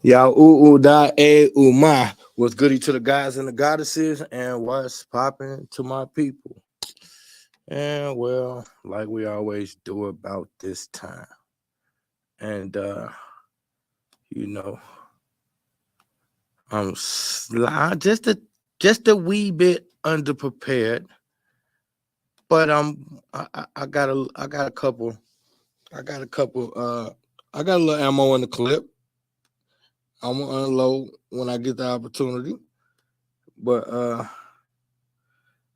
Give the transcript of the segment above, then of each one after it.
Y'all ooh da a ma. What's goody to the guys and the goddesses, and what's popping to my people? And well, like we always do about this time. And you know, I'm just a wee bit underprepared, but I got a little ammo in the clip. I'm gonna unload when I get the opportunity. But I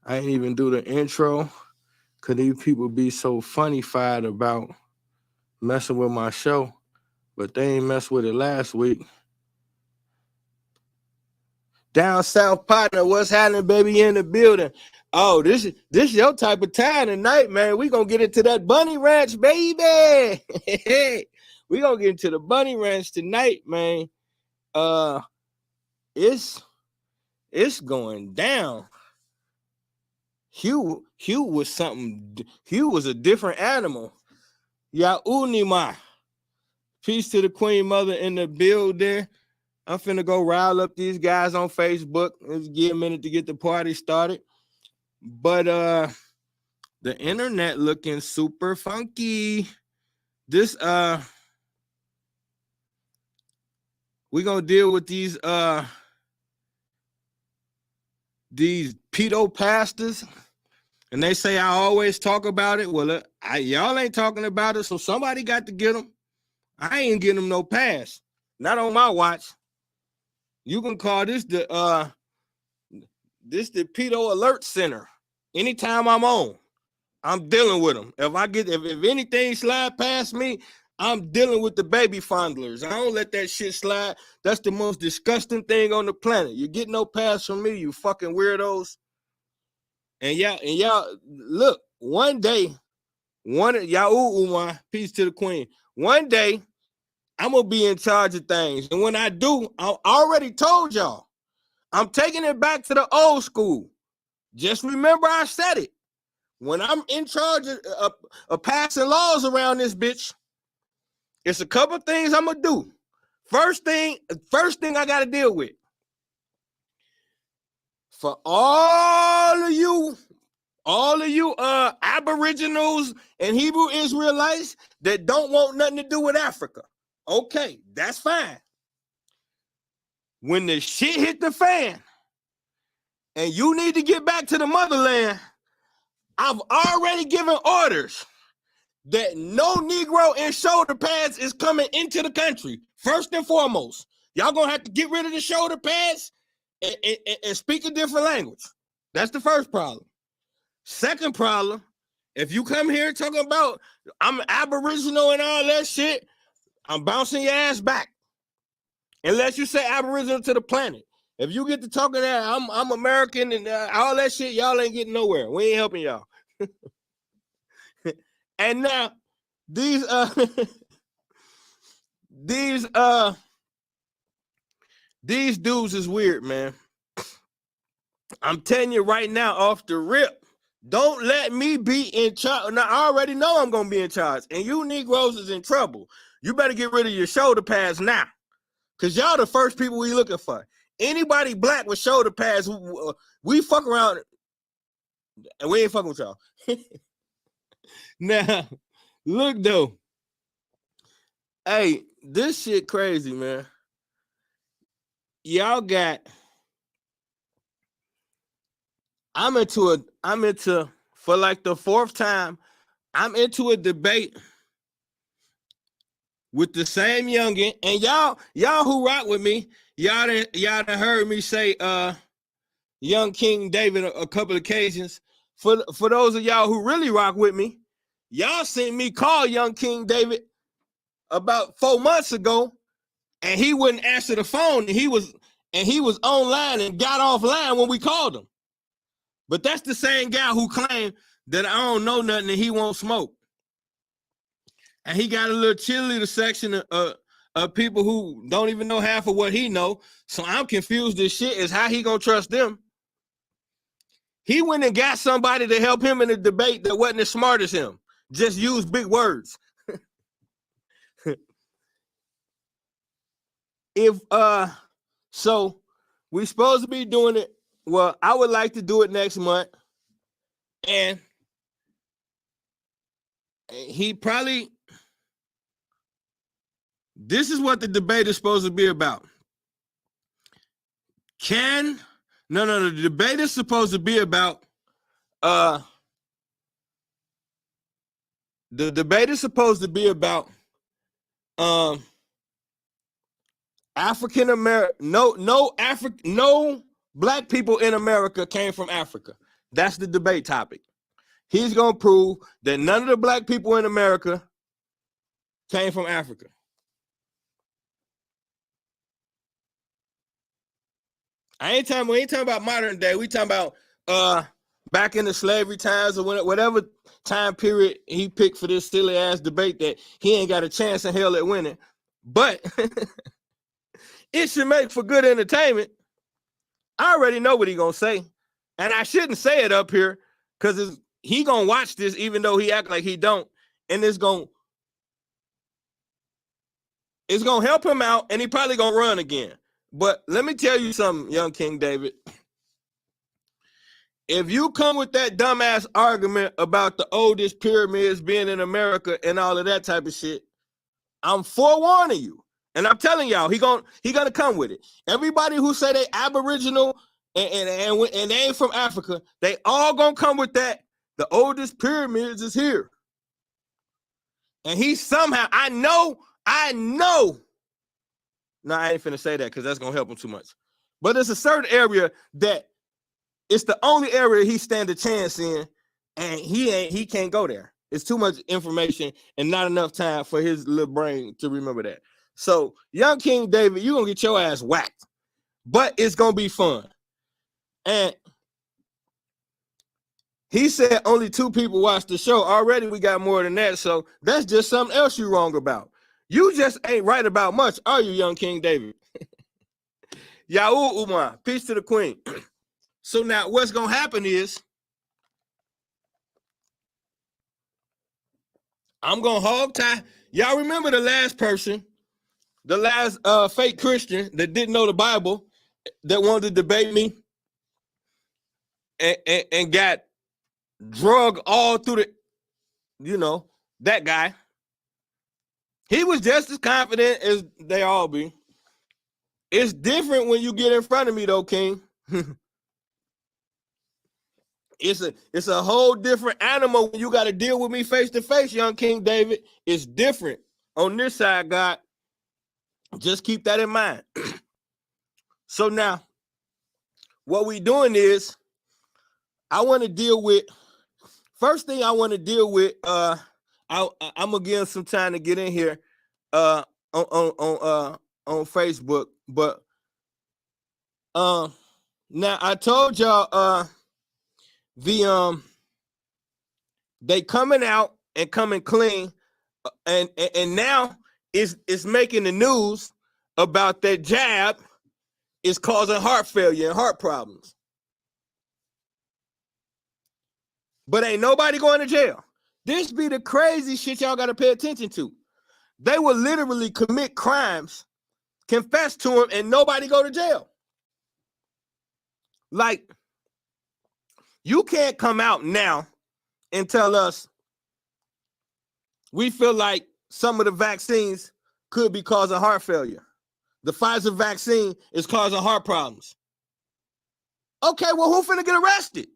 ain't even do the intro. Could these people be so funny-fied about messing with my show, but they ain't messed with it last week? Down South partner, what's happening, baby, in the building? Oh, this your type of time tonight, man. We gonna get into that bunny ranch, baby. We gonna get into the bunny ranch tonight, man. Uh, it's going down. Hugh was something. Hugh was a different animal. Yaunima. Peace to the Queen Mother in the building. I'm finna go rile up these guys on Facebook. Let's give a minute to get the party started. But the internet looking super funky. This we gonna deal with these pedo pastors, and they say I always talk about it. Well, y'all ain't talking about it, so somebody got to get them. I ain't getting them no pass. Not on my watch. You can call this the pedo alert center. Anytime I'm on, I'm dealing with them. If anything slide past me, I'm dealing with the baby fondlers. I don't let that shit slide. That's the most disgusting thing on the planet. You get no pass from me, you fucking weirdos. And y'all look, one day, peace to the queen. One day, I'm gonna be in charge of things. And when I do, I already told y'all, I'm taking it back to the old school. Just remember I said it. When I'm in charge of passing laws around this bitch, it's a couple things I'm gonna do. First thing I gotta deal with. For all of you Aboriginals and Hebrew Israelites that don't want nothing to do with Africa. Okay, that's fine. When the shit hit the fan and you need to get back to the motherland, I've already given orders that no Negro in shoulder pads is coming into the country. First and foremost, y'all gonna have to get rid of the shoulder pads and speak a different language. That's the first problem. Second problem, if you come here talking about I'm Aboriginal and all that shit, I'm bouncing your ass back. Unless you say Aboriginal to the planet. If you get to talking that I'm American and all that shit, y'all ain't getting nowhere. We ain't helping y'all. And now these dudes is weird, man. I'm telling you right now, off the rip, don't let me be in charge. Now, I already know I'm gonna be in charge, and you Negroes is in trouble. You better get rid of your shoulder pads now, because y'all the first people we looking for. Anybody black with shoulder pads, we fuck around, and we ain't fucking with y'all. Now, look though. Hey, this shit crazy, man. Y'all got. I'm into for like the fourth time. I'm into a debate with the same youngin, and y'all who rock with me, y'all done heard me say young King David a couple of occasions. For those of y'all who really rock with me, y'all seen me call young King David about 4 months ago, and he wouldn't answer the phone, and he was online and got offline when we called him. But that's the same guy who claimed that I don't know nothing and he won't smoke. And he got a little cheerleader section of people who don't even know half of what he know. So I'm confused as shit as how he gonna trust them. He went and got somebody to help him in a debate that wasn't as smart as him. Just used big words. if so we're supposed to be doing it. Well, I would like to do it next month. And he probably, this is what the debate is supposed to be about. The debate is supposed to be about the debate is supposed to be about African American, no black people in America came from Africa. That's the debate topic. He's gonna prove that none of the black people in America came from Africa. We ain't talking about modern day. We talking about back in the slavery times or whatever time period he picked for this silly ass debate that he ain't got a chance in hell at winning. But it should make for good entertainment. I already know what he gonna say, and I shouldn't say it up here because he gonna watch this even though he act like he don't, and it's gonna help him out, and he probably gonna run again. But let me tell you something, young King David. If you come with that dumbass argument about the oldest pyramids being in America and all of that type of shit, I'm forewarning you. And I'm telling y'all, he gonna come with it. Everybody who say they Aboriginal and they ain't from Africa, they all gonna come with that. The oldest pyramids is here. And he somehow, I know. No, I ain't finna say that because that's gonna help him too much. But it's a certain area that it's the only area he stand a chance in, and he can't go there. It's too much information and not enough time for his little brain to remember that. So, young King David, you're gonna get your ass whacked, but it's gonna be fun. And he said only 2 people watched the show. Already we got more than that, so that's just something else you're wrong about. You just ain't right about much, are you, young King David? Yahu Umar, peace to the queen. So now what's gonna happen is I'm gonna hog tie. Y'all remember the last person, the last fake Christian that didn't know the Bible, that wanted to debate me and got drug all through that guy. He was just as confident as they all be. It's different when you get in front of me though, King. It's a whole different animal when you got to deal with me face to face, young King David. It's different on this side, God. Just keep that in mind. So now, what we doing is, first thing I want to deal with, I'm gonna give him some time to get in here on Facebook. But now I told y'all they coming out and coming clean, and now it's making the news about that jab is causing heart failure and heart problems. But ain't nobody going to jail. This be the crazy shit y'all got to pay attention to. They will literally commit crimes, confess to them, and nobody go to jail. Like, you can't come out now and tell us we feel like some of the vaccines could be causing heart failure. The Pfizer vaccine is causing heart problems. Okay, well, who finna get arrested?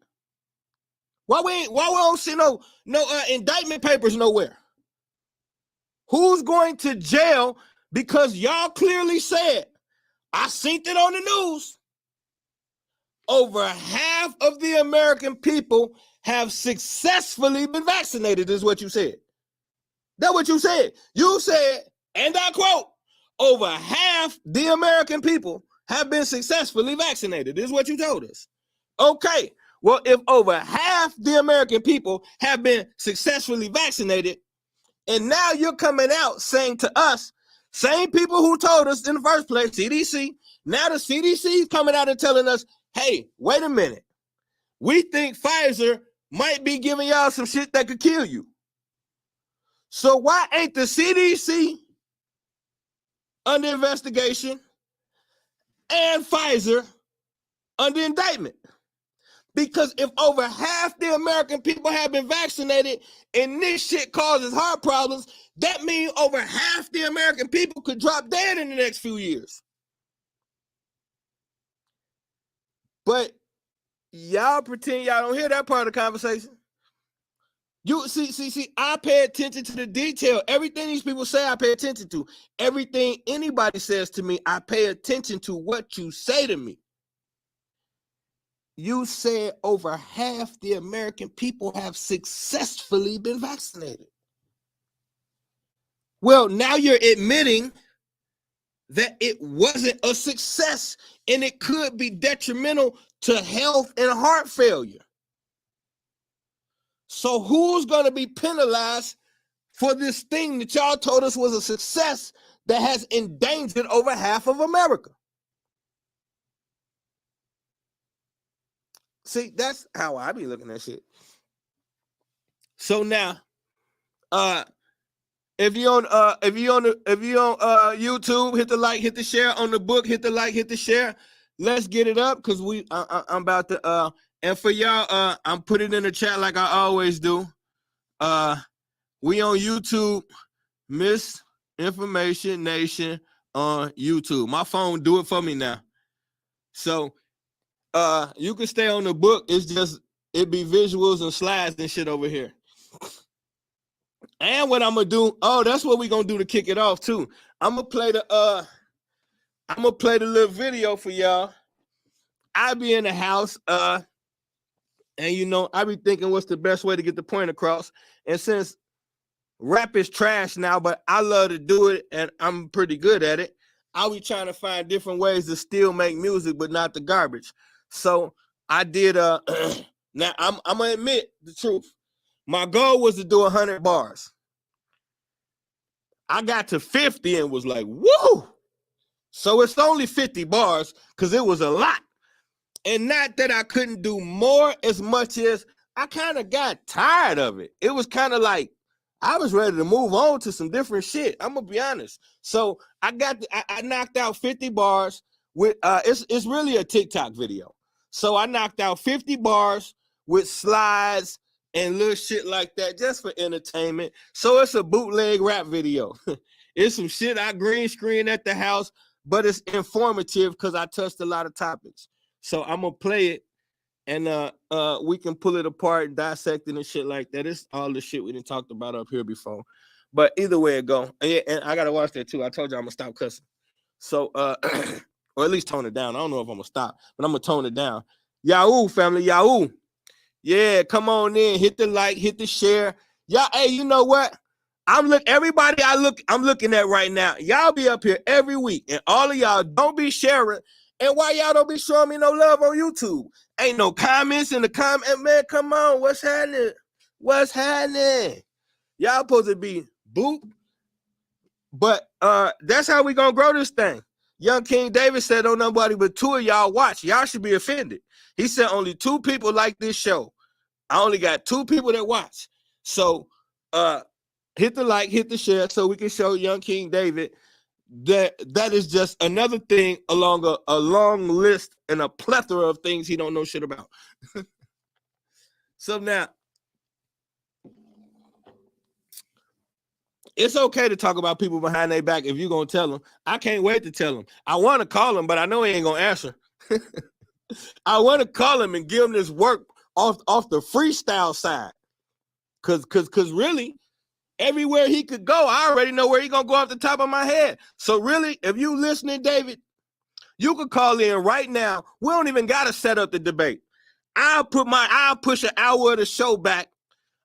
Why we don't see no indictment papers nowhere? Who's going to jail because y'all clearly said, I seen it on the news, over half of the American people have successfully been vaccinated, is what you said. That's what you said. You said, and I quote, over half the American people have been successfully vaccinated, is what you told us. Okay, well, if over half the American people have been successfully vaccinated, and now you're coming out saying to us, same people who told us in the first place, CDC, now the CDC is coming out and telling us, hey, wait a minute. We think Pfizer might be giving y'all some shit that could kill you. So why ain't the CDC under investigation? and Pfizer under indictment. Because if over half the American people have been vaccinated and this shit causes heart problems, that means over half the American people could drop dead in the next few years. But y'all pretend y'all don't hear that part of the conversation. You see, I pay attention to the detail. Everything these people say, I pay attention to. Everything anybody says to me, I pay attention to what you say to me. You said over half the American people have successfully been vaccinated. Well, now you're admitting that it wasn't a success and it could be detrimental to health and heart failure. So who's going to be penalized for this thing that y'all told us was a success that has endangered over half of America? See, that's how I be looking at shit. So now, if you on YouTube, hit the like, hit the share. On the book, hit the like, hit the share. Let's get it up because I'm about to and for y'all, I'm putting it in the chat like I always do. We on YouTube, Misinformation Nation on YouTube. My phone do it for me now. So you can stay on the book. It's just it be visuals and slides and shit over here. And what I'm gonna do, that's what we're gonna do to kick it off too. I'm gonna play the little video for y'all. I be in the house, and you know, I be thinking what's the best way to get the point across. And since rap is trash now, but I love to do it and I'm pretty good at it, I'll be trying to find different ways to still make music, but not the garbage. So I did now I'm gonna admit the truth. My goal was to do 100 bars. I got to 50 and was like, woo! So it's only 50 bars because it was a lot. And not that I couldn't do more as much as I kind of got tired of it. It was kind of like I was ready to move on to some different shit. I'm gonna be honest. So I knocked out 50 bars with it's really a TikTok video. So I knocked out 50 bars with slides and little shit like that just for entertainment. So it's a bootleg rap video. It's some shit I green screen at the house, but it's informative because I touched a lot of topics. So I'm gonna play it and we can pull it apart and dissect it and shit like that. It's all the shit we didn't talked about up here before. But either way it go. And I gotta watch that too. I told you I'm gonna stop cussing. So or at least tone it down. I don't know if I'm gonna stop, but I'm gonna tone it down. Yahoo family, Yahoo. Yeah, come on in, hit the like, hit the share. Y'all, hey, you know what? I'm looking at right now. Y'all be up here every week, and all of y'all don't be sharing. And why y'all don't be showing me no love on YouTube? Ain't no comments in the comment, man. Come on, what's happening? What's happening? Y'all supposed to be boop. But that's how we gonna grow this thing. Young King David said, "Oh, nobody but two of y'all watch. Y'all should be offended." He said, "Only 2 people like this show. I only got 2 people that watch." So hit the like, hit the share so we can show Young King David that is just another thing along a long list and a plethora of things he don't know shit about. So now, it's okay to talk about people behind their back if you're going to tell them. I can't wait to tell them. I want to call him, but I know he ain't going to answer. I want to call him and give him this work off the freestyle side. Because really, everywhere he could go, I already know where he's going to go off the top of my head. So really, if you listening, David, you could call in right now. We don't even got to set up the debate. I'll push an hour of the show back.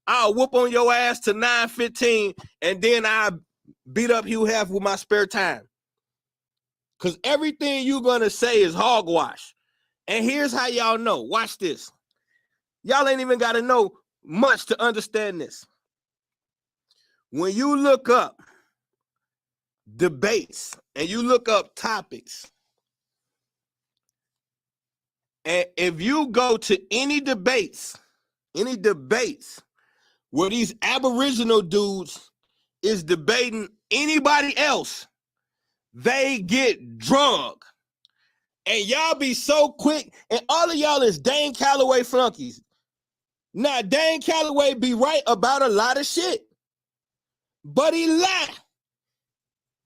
I'll whoop on your ass to 9:15, and then I'll beat up Hugh Hef with my spare time. Because everything you're going to say is hogwash. And here's how y'all know. Watch this. Y'all ain't even got to know much to understand this. When you look up debates and you look up topics, and if you go to any debates where these Aboriginal dudes is debating anybody else, they get drugged And y'all be so quick, and all of y'all is Dane Calloway flunkies. Now, Dane Calloway be right about a lot of shit, but he lie.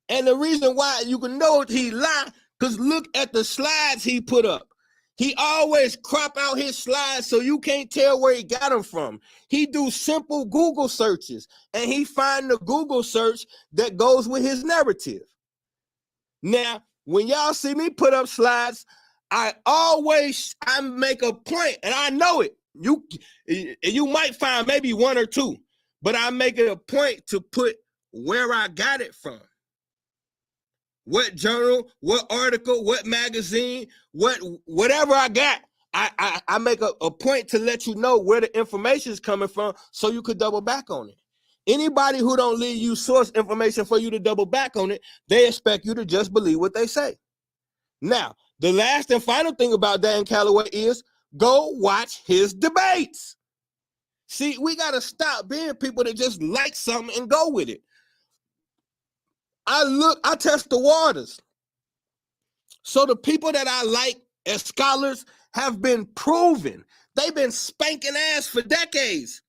And the reason why you can know he lie, because look at the slides he put up. He always crop out his slides so you can't tell where he got them from. He do simple Google searches, and he find the Google search that goes with his narrative. Now, when y'all see me put up slides, I make a point, and I know it. You might find maybe one or two, but I make it a point to put where I got it from. What journal, what article, what magazine, whatever I got, I make a point to let you know where the information is coming from so you could double back on it. Anybody who don't leave you source information for you to double back on it, they expect you to just believe what they say. Now, the last and final thing about Dan Calloway is go watch his debates. See, we got to stop being people that just like something and go with it. I test the waters. So the people that I like as scholars have been proven. They've been spanking ass for decades.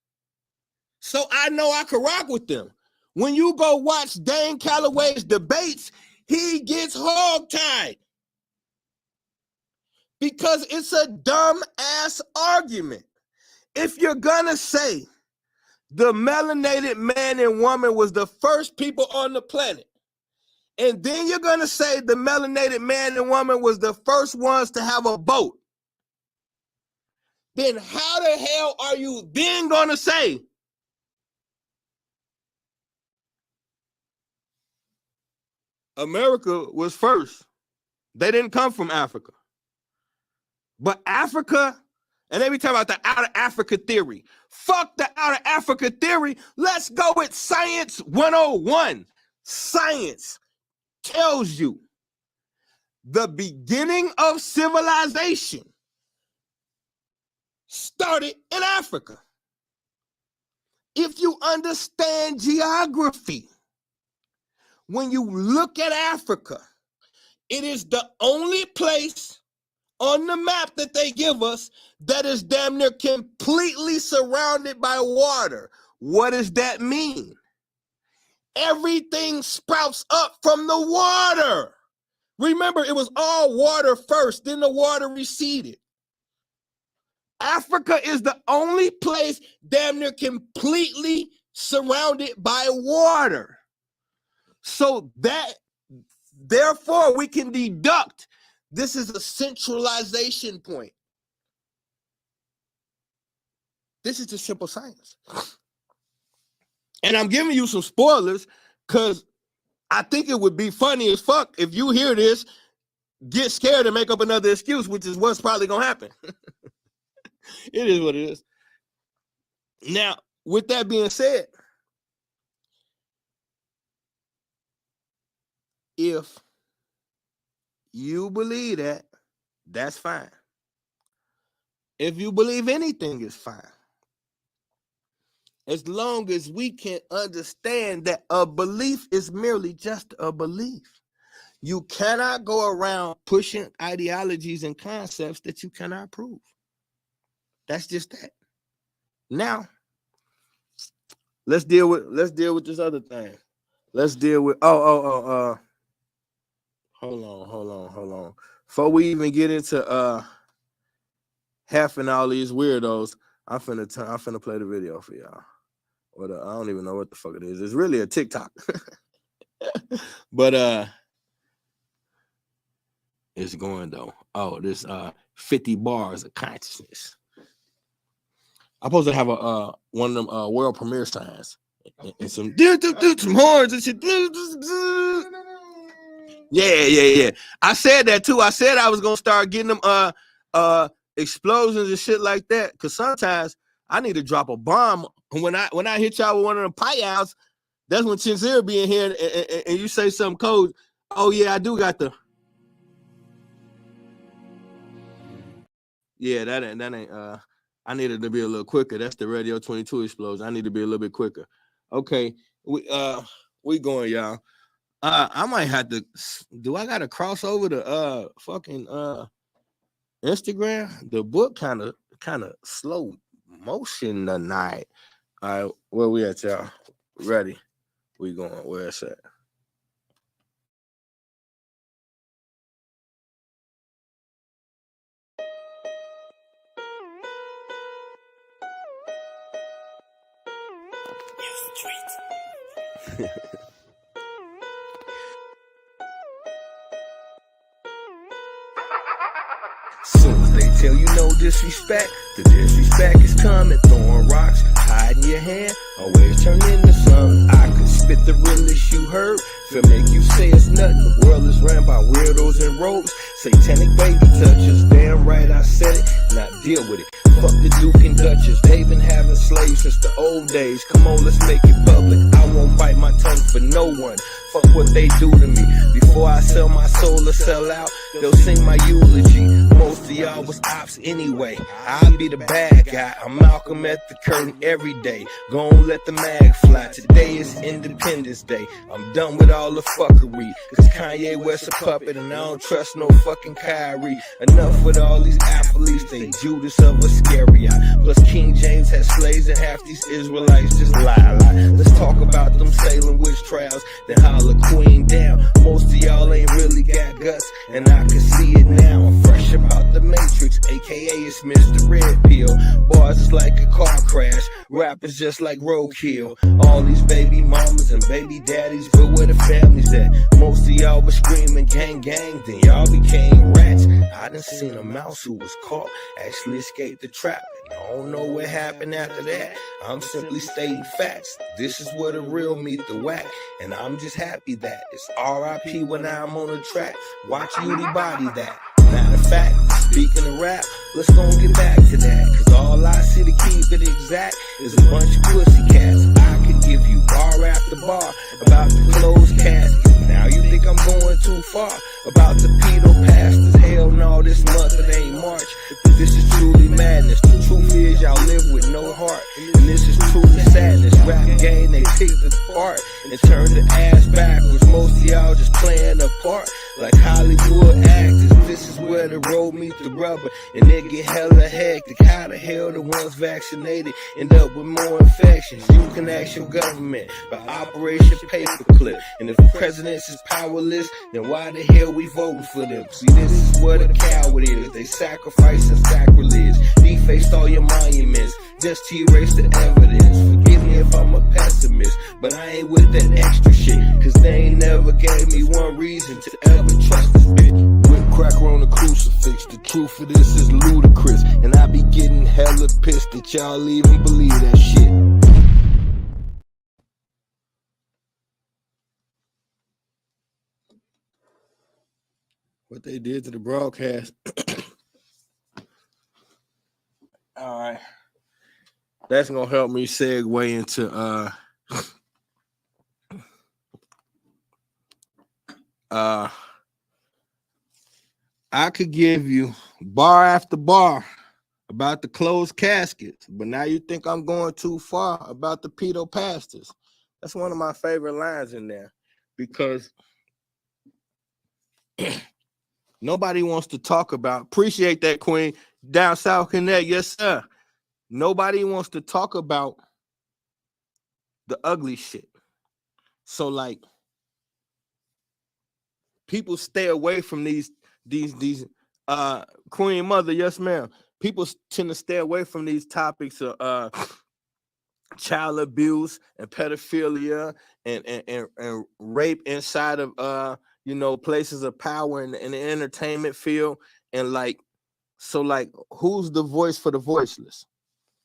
So I know I can rock with them. When you go watch Dan Calloway's debates, he gets hogtied. Because it's a dumb ass argument. If you're gonna say the melanated man and woman was the first people on the planet, and then you're gonna say the melanated man and woman was the first ones to have a boat, then how the hell are you then gonna say America was first? They didn't come from Africa. But Africa, and every time about the outer Africa theory. Fuck the outer Africa theory. Let's go with Science 101. Science tells you the beginning of civilization started in Africa. If you understand geography, when you look at Africa, it is the only place on the map that they give us that is damn near completely surrounded by water. What does that mean? Everything sprouts up from the water. Remember, it was all water first, then the water receded. Africa is the only place damn near completely surrounded by water. So therefore, we can deduct this is a centralization point. This is just simple science. And I'm giving you some spoilers because I think it would be funny as fuck if you hear this, get scared and make up another excuse, which is what's probably going to happen. It is what it is. Now, with that being said, if you believe that, that's fine. If you believe anything is fine. As long as we can understand that a belief is merely just a belief. You cannot go around pushing ideologies and concepts that you cannot prove. That's just that. Now, let's deal with this other thing. Let's deal with hold on. Before we even get into Hef and all these weirdos, I'm finna play the video for y'all. I don't even know what the fuck it is. It's really a TikTok. But it's going though. Oh, this 50 bars of consciousness. I'm supposed to have a one of them world premiere signs and some horns and shit. Yeah. I said that too. I said I was gonna start getting them explosions and shit like that. Cause sometimes I need to drop a bomb. When I hit y'all with one of them pie-outs, that's when Chinzir be in here and you say something cold. Oh yeah, I do got the. Yeah, that ain't I needed to be a little quicker. That's the Radio 22 explosion. I need to be a little bit quicker. Okay, we going, y'all. I might have to. Do I got to cross over to fucking Instagram? The book kind of slow motion tonight. All right, where we at, y'all? Ready? We going? Where it's at? Soon as they tell you no disrespect, the disrespect is coming. Throwing rocks, hiding your hand, always turn into something. I could spit the realest you heard, feel make you say it's nothing. The world is ran by weirdos and robes, satanic baby touchers. Damn right I said it, now deal with it. Fuck the Duke and Duchess, they been having slaves since the old days. Come on, let's make it public. I won't bite my tongue for no one. Fuck what they do to me. Before I sell my soul or sell out, they'll sing my eulogy. Most of y'all was ops anyway. I'll be the bad guy. I'm Malcolm at the curtain every day. Gon' let the mag fly. Today is Independence Day. I'm done with all the fuckery, cause Kanye West a puppet and I don't trust no fucking Kyrie. Enough with all these athletes, they Judas of Iscariot. Plus King James had slaves and half these Israelites just lie. Let's talk about them Salem witch trials, then holler Queen down. Most of y'all ain't really got guts, and I can see it now. I'm fresh about the Matrix, aka it's Mr. Red Pill. Bars is like a car crash, rappers just like roadkill. All these baby mamas and baby daddies, but where the families at? Most of y'all was screaming gang gang, then y'all became rats. I done seen a mouse who was caught, actually escaped the trap. I don't know what happened after that. I'm simply stating facts. This is where the real meet the whack, and I'm just happy that it's R.I.P. when I'm on the track. Watch Beauty body that. Matter of fact, speaking of rap, let's go and get back to that. Cause all I see to keep it exact is a bunch of pussy cats. I could give you bar after bar about the closed casket. Now you think I'm going too far about the pedo pastors? Hell no, this month it ain't March. This is truly madness. The truth is y'all live with no heart, and this is truly sadness. Rap game, they picked it apart and turned the ass backwards. Most of y'all just playing a part like Hollywood actors. This is where the road meets the rubber, and it get hella hectic. How the hell the ones vaccinated end up with more infections? You can ask your government by Operation Paperclip. And if the president is powerless, then why the hell we voting for them? See, this is what a coward is. They sacrificing sacrilege, defaced all your monuments just to erase the evidence. Forgive me if I'm a pessimist, but I ain't with that extra shit, cause they ain't never gave me one reason to ever trust this bitch. Whip cracker on the crucifix, the truth of this is ludicrous, and I be getting hella pissed that y'all even believe that shit. What they did to the broadcast. All right. That's gonna help me segue into I could give you bar after bar about the closed caskets, but now you think I'm going too far about the pedo pastors. That's one of my favorite lines in there, because nobody wants to talk about. Appreciate that, Queen. Down South Connect, yes, sir. Nobody wants to talk about the ugly shit. So, like, people stay away from these Queen Mother, yes, ma'am. People tend to stay away from these topics of child abuse and pedophilia and rape inside of places of power in the entertainment field. And like, so like, who's the voice for the voiceless?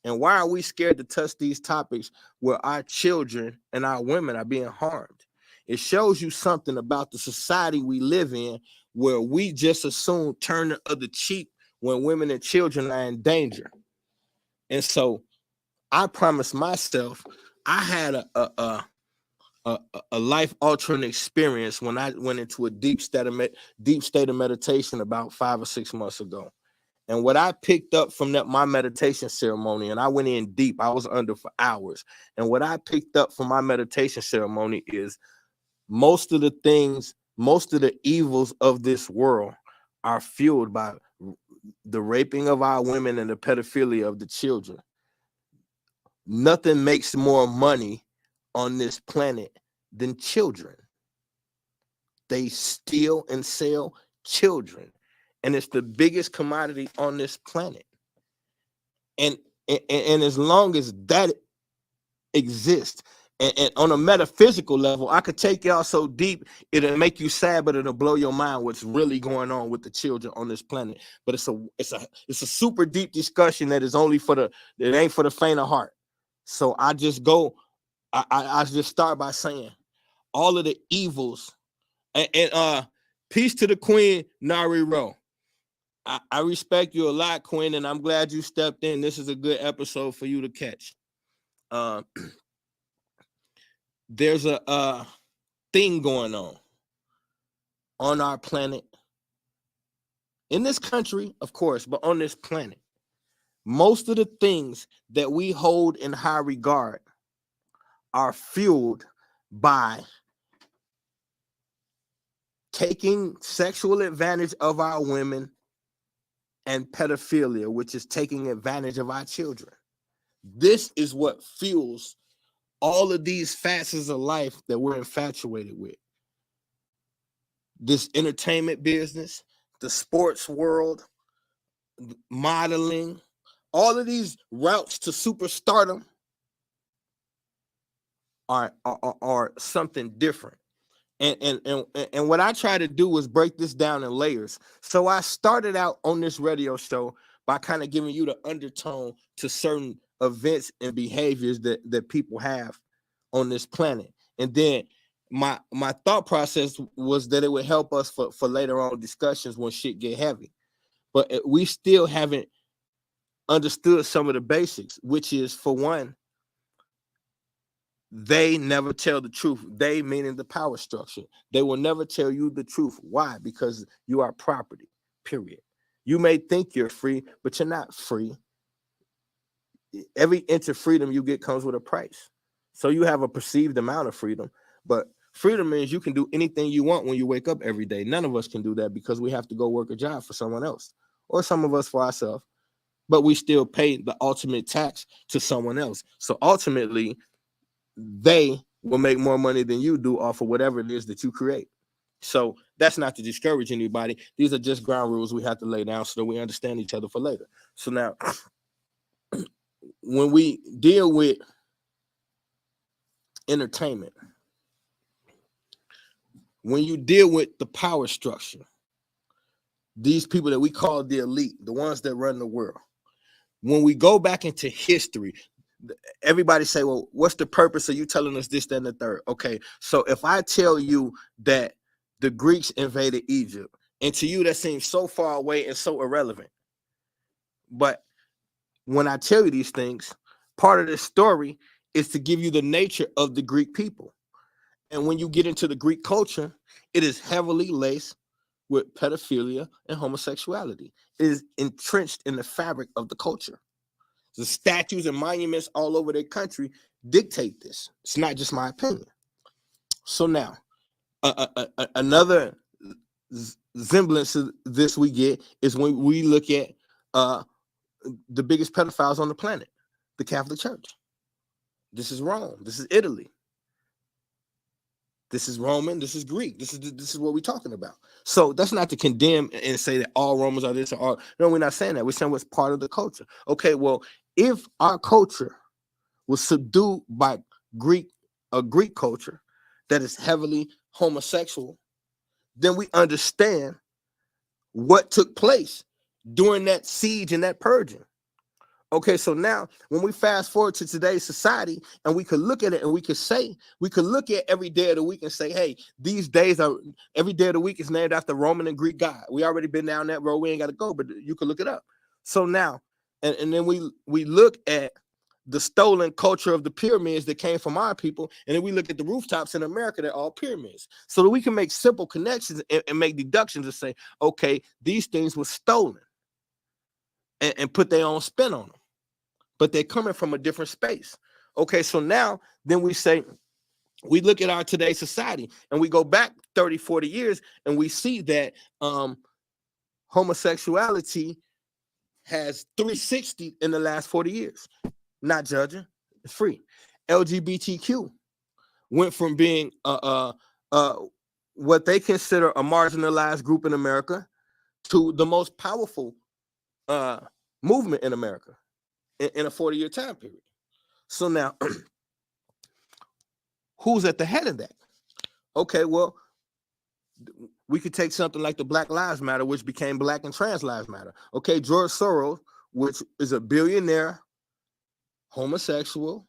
And why are we scared to touch these topics where our children and our women are being harmed? It shows you something about the society we live in, where we just assume turn the other cheek when women and children are in danger. And so I promised myself, I had a life altering experience when I went into a deep state of meditation about 5 or 6 months ago. And what I picked up from my meditation ceremony, and I went in deep, I was under for hours. And what I picked up from my meditation ceremony is most of the evils of this world are fueled by the raping of our women and the pedophilia of the children. Nothing makes more money on this planet than children. They steal and sell children, and it's the biggest commodity on this planet. And as long as that exists, and on a metaphysical level, I could take y'all so deep it'll make you sad, but it'll blow your mind what's really going on with the children on this planet. But it's a super deep discussion that is only it ain't for the faint of heart. So I just start by saying all of the evils, and peace to the Queen Nari Rowe. I respect you a lot, Queen, and I'm glad you stepped in. This is a good episode for you to catch. There's a thing going on our planet, in this country, of course, but on this planet. Most of the things that we hold in high regard are fueled by taking sexual advantage of our women and pedophilia, which is taking advantage of our children. This is what fuels all of these facets of life that we're infatuated with. This entertainment business, the sports world, modeling, all of these routes to superstardom are something different. And what I try to do is break this down in layers. So I started out on this radio show by kind of giving you the undertone to certain events and behaviors that people have on this planet. And then my thought process was that it would help us for later on discussions when shit get heavy. But we still haven't understood some of the basics, which is, for one, they never tell the truth. They, meaning the power structure. They will never tell you the truth. Why? Because you are property, period. You may think you're free, but you're not free. Every inch of freedom you get comes with a price. So you have a perceived amount of freedom, but freedom means you can do anything you want when you wake up every day. None of us can do that because we have to go work a job for someone else, or some of us for ourselves, but we still pay the ultimate tax to someone else. So ultimately, they will make more money than you do off of whatever it is that you create. So that's not to discourage anybody. These are just ground rules we have to lay down so that we understand each other for later. So now, when we deal with entertainment, when you deal with the power structure, these people that we call the elite, the ones that run the world, when we go back into history, everybody say, well, what's the purpose of you telling us this, that, and the third? Okay, so if I tell you that the Greeks invaded Egypt, and to you that seems so far away and so irrelevant, but when I tell you these things, part of this story is to give you the nature of the Greek people. And when you get into the Greek culture, it is heavily laced with pedophilia and homosexuality. It is entrenched in the fabric of the culture. The statues and monuments all over their country dictate this. It's not just my opinion. So now, another semblance of this we get is when we look at the biggest pedophiles on the planet, the Catholic Church. This is Rome. This is Italy. This is Roman. This is Greek. This is what we're talking about. So that's not to condemn and say that all Romans are this or all. No, we're not saying that. We're saying what's part of the culture. Okay, well, if our culture was subdued by a Greek culture that is heavily homosexual, then we understand what took place during that siege and that purging. Okay, so now when we fast forward to today's society, and we could look at it and we could look at every day of the week and say, hey, every day of the week is named after Roman and Greek god. We already been down that road. We ain't got to go, but you can look it up. So now, and then we look at the stolen culture of the pyramids that came from our people, and then we look at the rooftops in America that are all pyramids, so that we can make simple connections and make deductions and say, okay, these things were stolen and put their own spin on them, but they're coming from a different space. Okay, so now then we say, we look at our today's society and we go back 30, 40 years and we see that homosexuality has 360 in the last 40 years. Not judging, it's free. LGBTQ went from being what they consider a marginalized group in America to the most powerful movement in America in a 40-year time period. So now, who's at the head of that? Okay, well, we could take something like the Black Lives Matter, which became Black and Trans Lives Matter. Okay, George Soros, which is a billionaire, homosexual,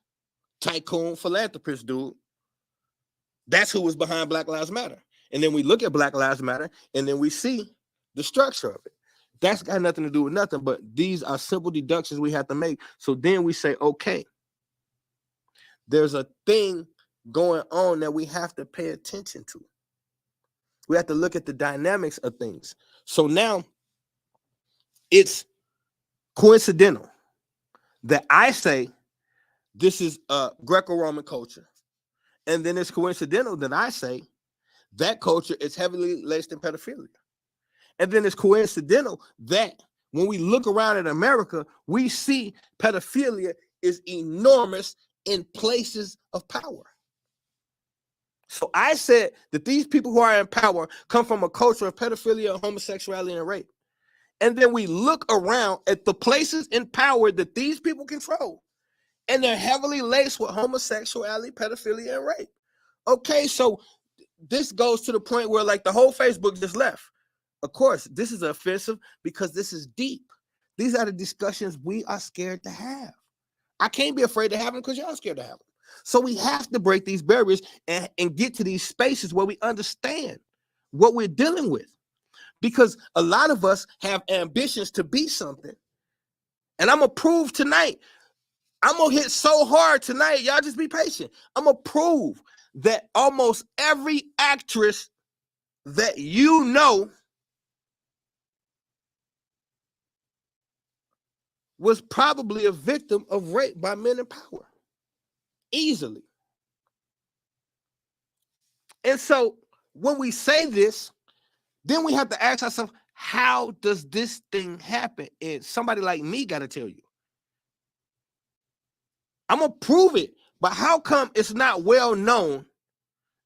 tycoon, philanthropist dude, that's who was behind Black Lives Matter. And then we look at Black Lives Matter, and then we see the structure of it. That's got nothing to do with nothing, but these are simple deductions we have to make. So then we say, okay, there's a thing going on that we have to pay attention to. We have to look at the dynamics of things. So now it's coincidental that I say this is a Greco-Roman culture. And then it's coincidental that I say that culture is heavily laced in pedophilia. And then it's coincidental that when we look around at America, we see pedophilia is enormous in places of power. So I said that these people who are in power come from a culture of pedophilia, homosexuality, and rape. And then we look around at the places in power that these people control, and they're heavily laced with homosexuality, pedophilia, and rape. Okay, so this goes to the point where like the whole Facebook just left. Of course, this is offensive because this is deep. These are the discussions we are scared to have. I can't be afraid to have them because y'all scared to have them. So we have to break these barriers and get to these spaces where we understand what we're dealing with. Because a lot of us have ambitions to be something. And I'm going to prove tonight. I'm going to hit so hard tonight. Y'all just be patient. I'm going to prove that almost every actress that you know was probably a victim of rape by men in power. Easily. And so when we say this, then we have to ask ourselves, how does this thing happen? And somebody like me got to tell you. I'm going to prove it, but how come it's not well known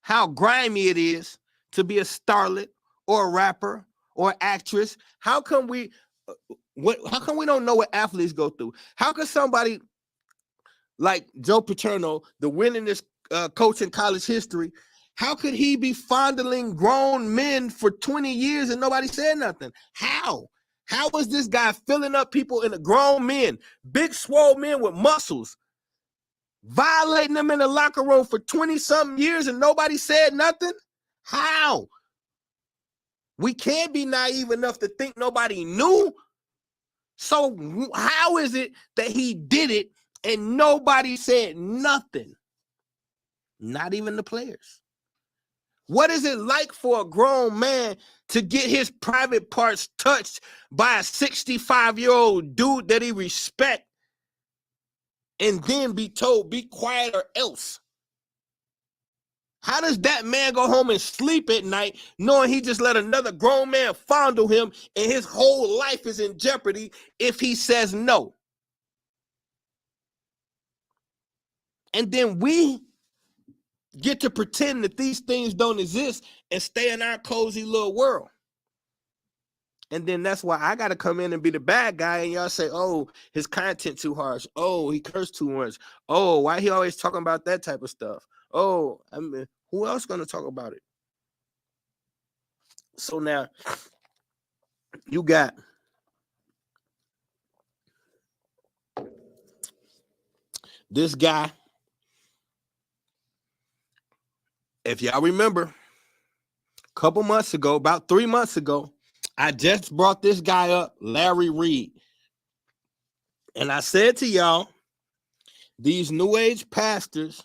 how grimy it is to be a starlet or a rapper or an actress? How come we don't know what athletes go through? How can somebody like Joe Paterno, the winningest coach in college history, how could he be fondling grown men for 20 years and nobody said nothing? How? How was this guy filling up people in the grown men, big swole men with muscles, violating them in the locker room for 20-something years and nobody said nothing? How? We can't be naive enough to think nobody knew. So how is it that he did it and nobody said nothing? Not even the players. What is it like for a grown man to get his private parts touched by a 65-year-old dude that he respects and then be told, be quiet or else? How does that man go home and sleep at night knowing he just let another grown man fondle him and his whole life is in jeopardy if he says no? And then we get to pretend that these things don't exist and stay in our cozy little world. And then that's why I got to come in and be the bad guy. And y'all say, oh, his content too harsh. Oh, he cursed too much. Oh, why he always talking about that type of stuff? Oh, I mean, who else going to talk about it? So now you got this guy. If y'all remember, a couple months ago, about 3 months ago, I just brought this guy up, Larry Reed. And I said to y'all, these New Age pastors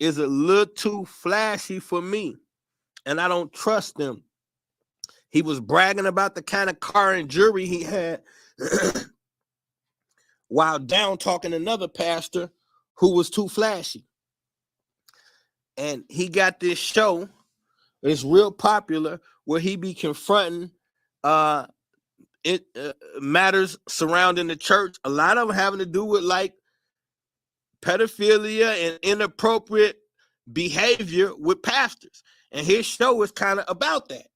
is a little too flashy for me, and I don't trust them. He was bragging about the kind of car and jewelry he had while down talking another pastor who was too flashy. And he got this show. It's real popular where he be confronting matters surrounding the church. A lot of them having to do with like pedophilia and inappropriate behavior with pastors. And his show is kind of about that.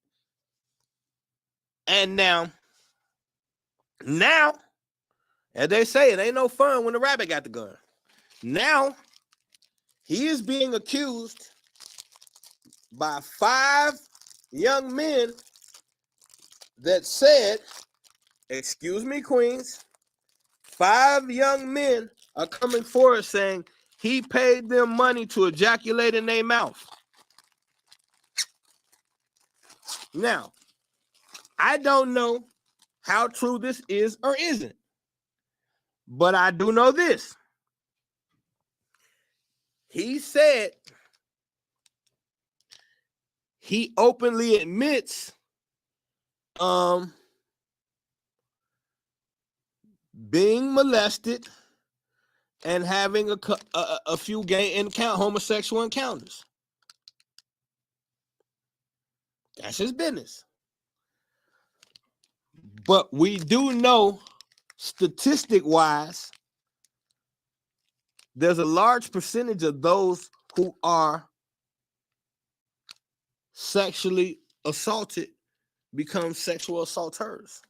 And now, as they say, it ain't no fun when the rabbit got the gun. Now, he is being accused by 5 young men that said, excuse me, Queens, 5 young men are coming forward saying he paid them money to ejaculate in their mouth. Now, I don't know how true this is or isn't, but I do know this. He said he openly admits being molested and having a few homosexual encounters. That's his business. But we do know, statistic-wise, there's a large percentage of those who are sexually assaulted become sexual assaulters.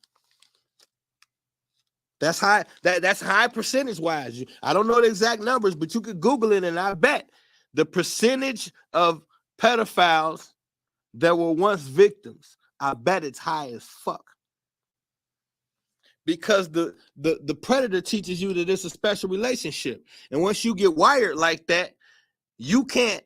That's high. That's high percentage-wise. I don't know the exact numbers, but you could Google it, and I bet the percentage of pedophiles that were once victims, I bet it's high as fuck. Because the predator teaches you that it's a special relationship. And once you get wired like that, you can't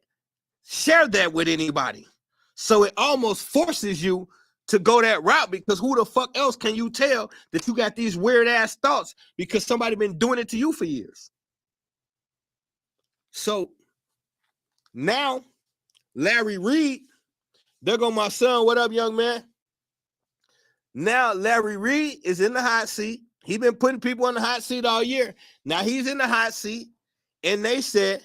share that with anybody. So it almost forces you to go that route, because who the fuck else can you tell that you got these weird ass thoughts because somebody been doing it to you for years? So now Larry Reed, there go my son. What up, young man? Now Larry Reed is in the hot seat. He been putting people in the hot seat all year. Now he's in the hot seat, and they said,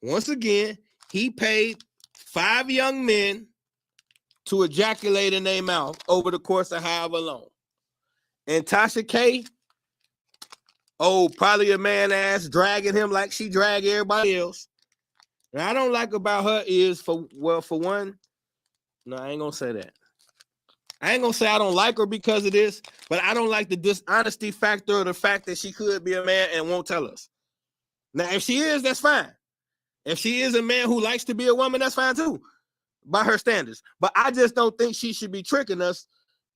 once again, he paid 5 young men to ejaculate in their mouth over the course of however long. And Tasha K, probably a man ass dragging him like she drag everybody else. And I don't like about her is, for one, no, I ain't gonna say that. I ain't gonna say I don't like her because of this, but I don't like the dishonesty factor of the fact that she could be a man and won't tell us. Now, if she is, that's fine. If she is a man who likes to be a woman, that's fine too, by her standards. But I just don't think she should be tricking us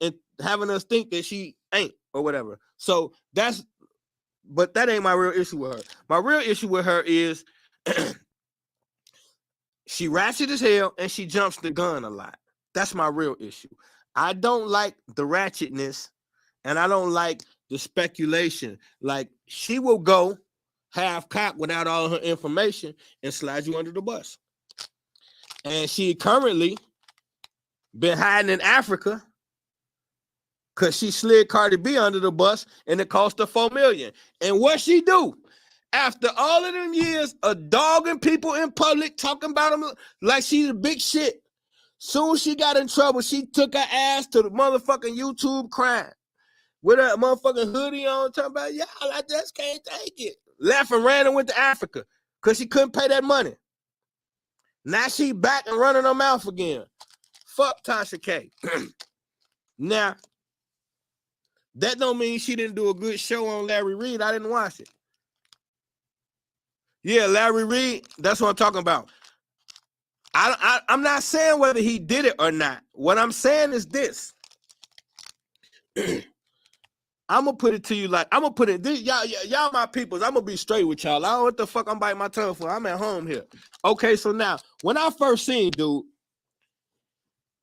and having us think that she ain't or whatever. So but that ain't my real issue with her. My real issue with her is she ratchet as hell and she jumps the gun a lot. That's my real issue. I don't like the ratchetness, and I don't like the speculation. Like, she will go half cocked without all her information and slide you under the bus. And she currently been hiding in Africa because she slid Cardi B under the bus and it cost her $4 million. And what she do? After all of them years of dogging people in public, talking about them like she's a big shit, soon as she got in trouble, she took her ass to the motherfucking YouTube crying with her motherfucking hoodie on, talking about, y'all, I just can't take it. Left and ran and went to Africa because she couldn't pay that money. Now she back and running her mouth again. Fuck Tasha K. Now, that don't mean she didn't do a good show on Larry Reed. I didn't watch it. Yeah, Larry Reed, that's what I'm talking about. I'm not saying whether he did it or not. What I'm saying is this. I'm going to put it to you like, I'm going to put it, this, y'all my peoples, I'm going to be straight with y'all. I don't know what the fuck I'm biting my tongue for. I'm at home here. Okay, so now, when I first seen dude,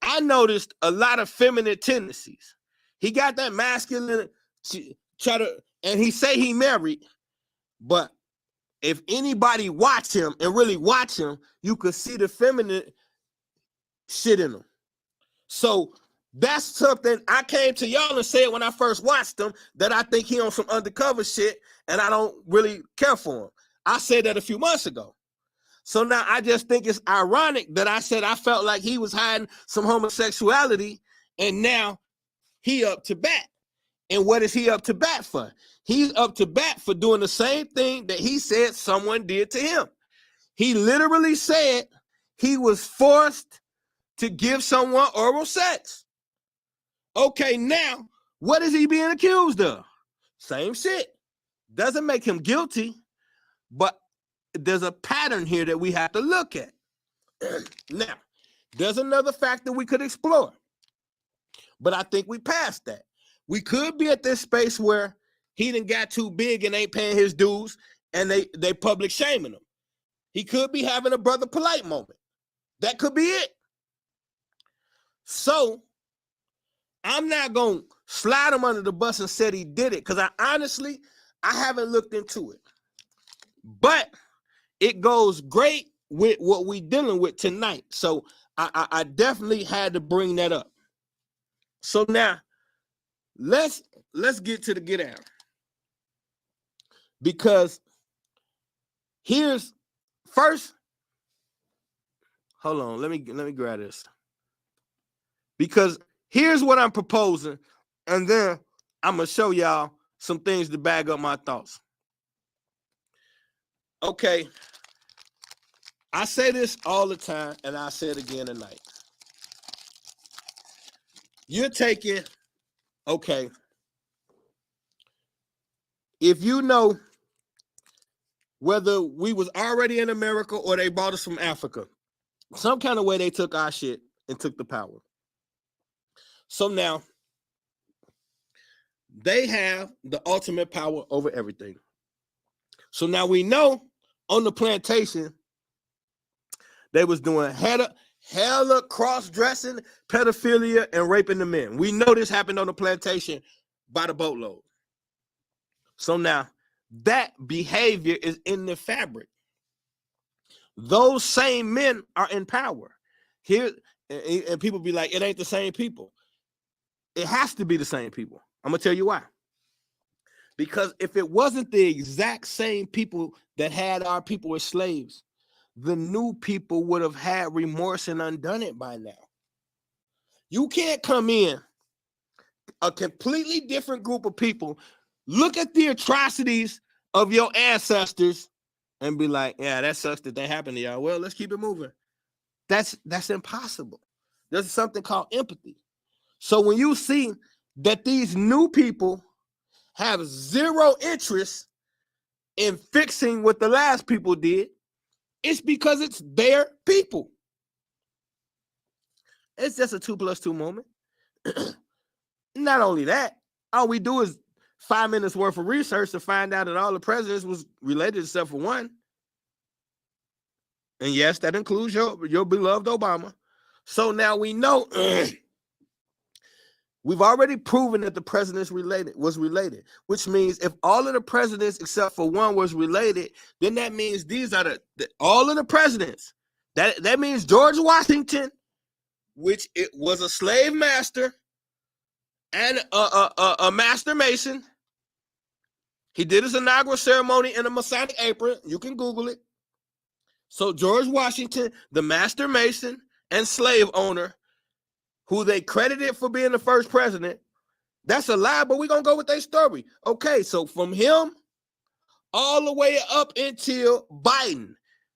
I noticed a lot of feminine tendencies. He got that masculine, and he say he married, but if anybody watch him and really watch him, you could see the feminine shit in him. So that's something I came to y'all and said when I first watched him, that I think he on some undercover shit and I don't really care for him. I said that a few months ago. So now I just think it's ironic that I said I felt like he was hiding some homosexuality, and now he up to bat. And what is he up to bat for? He's up to bat for doing the same thing that he said someone did to him. He literally said he was forced to give someone oral sex. Okay, now, what is he being accused of? Same shit. Doesn't make him guilty, but there's a pattern here that we have to look at. Now, there's another factor we could explore, but I think we passed that. We could be at this space where he done got too big and ain't paying his dues, and they public shaming him. He could be having a brother polite moment. That could be it. So I'm not going to slide him under the bus and said he did it, because I haven't looked into it. But it goes great with what we're dealing with tonight. So I definitely had to bring that up. So now let's get to the get out. Because here's first, hold on, let me grab this. Because here's what I'm proposing, and then I'm going to show y'all some things to bag up my thoughts. Okay, I say this all the time, and I'll say it again tonight. You're taking, okay, if you know whether we was already in America or they brought us from Africa, some kind of way they took our shit and took the power. So now, they have the ultimate power over everything. So now we know on the plantation, they was doing hella cross-dressing, pedophilia, and raping the men. We know this happened on the plantation by the boatload. So now, that behavior is in the fabric. Those same men are in power. Here, and people be like, it ain't the same people. It has to be the same people. I'm going to tell you why. Because if it wasn't the exact same people that had our people as slaves, the new people would have had remorse and undone it by now. You can't come in, a completely different group of people, look at the atrocities of your ancestors and be like, yeah, that sucks that that happened to y'all. Well, let's keep it moving. That's impossible. There's something called empathy. So when you see that these new people have zero interest in fixing what the last people did, it's because it's their people. It's just a 2 + 2 moment. Not only that, all we do is 5 minutes worth of research to find out that all the presidents was related except for one. And yes, that includes your beloved Obama. So now we know we've already proven that the presidents was related, which means if all of the presidents except for one was related, then that means these are all of the presidents. That means George Washington, which it was a slave master and a master mason. He did his inaugural ceremony in a Masonic apron. You can Google it. So George Washington, the master mason and slave owner, who they credited for being the first president, that's a lie, but we're going to go with their story. Okay, so from him all the way up until Biden,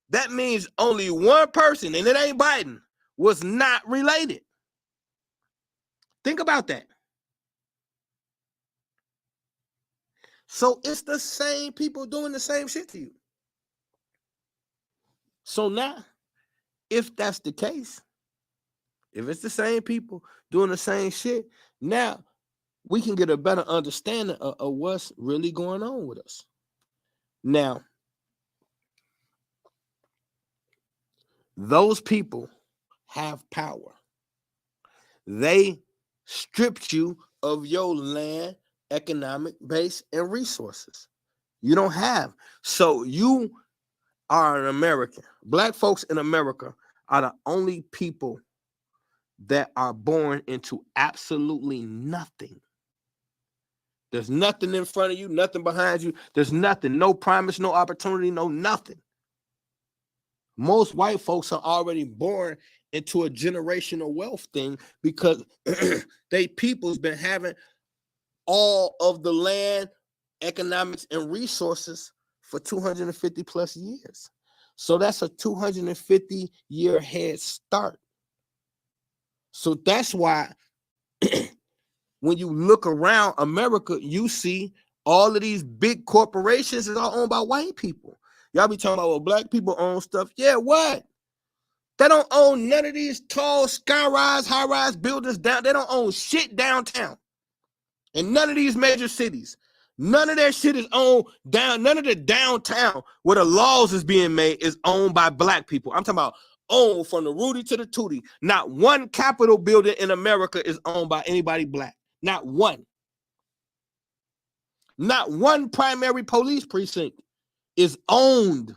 that means only one person, and it ain't Biden, was not related. Think about that. So it's the same people doing the same shit to you. So now, if that's the case, if it's the same people doing the same shit, now we can get a better understanding of what's really going on with us. Now, those people have power. They stripped you of your land, economic base, and resources. You don't have. So you are an American. Black folks in America are the only people that are born into absolutely nothing. There's nothing in front of you, nothing behind you. There's nothing, no promise, no opportunity, no nothing. Most white folks are already born into a generational wealth thing because they people's been having all of the land, economics, and resources for 250 plus years. So that's a 250-year head start. So that's why when you look around America, you see all of these big corporations is all owned by white people. Y'all be talking about, well, black people own stuff. Yeah, what? They don't own none of these tall skyrise, high-rise buildings down. They don't own shit downtown. In none of these major cities. None of that shit is owned down. None of the downtown where the laws is being made is owned by black people. I'm talking about owned from the Rudy to the Tootie. Not one Capitol building in America is owned by anybody black. Not one. Not one primary police precinct is owned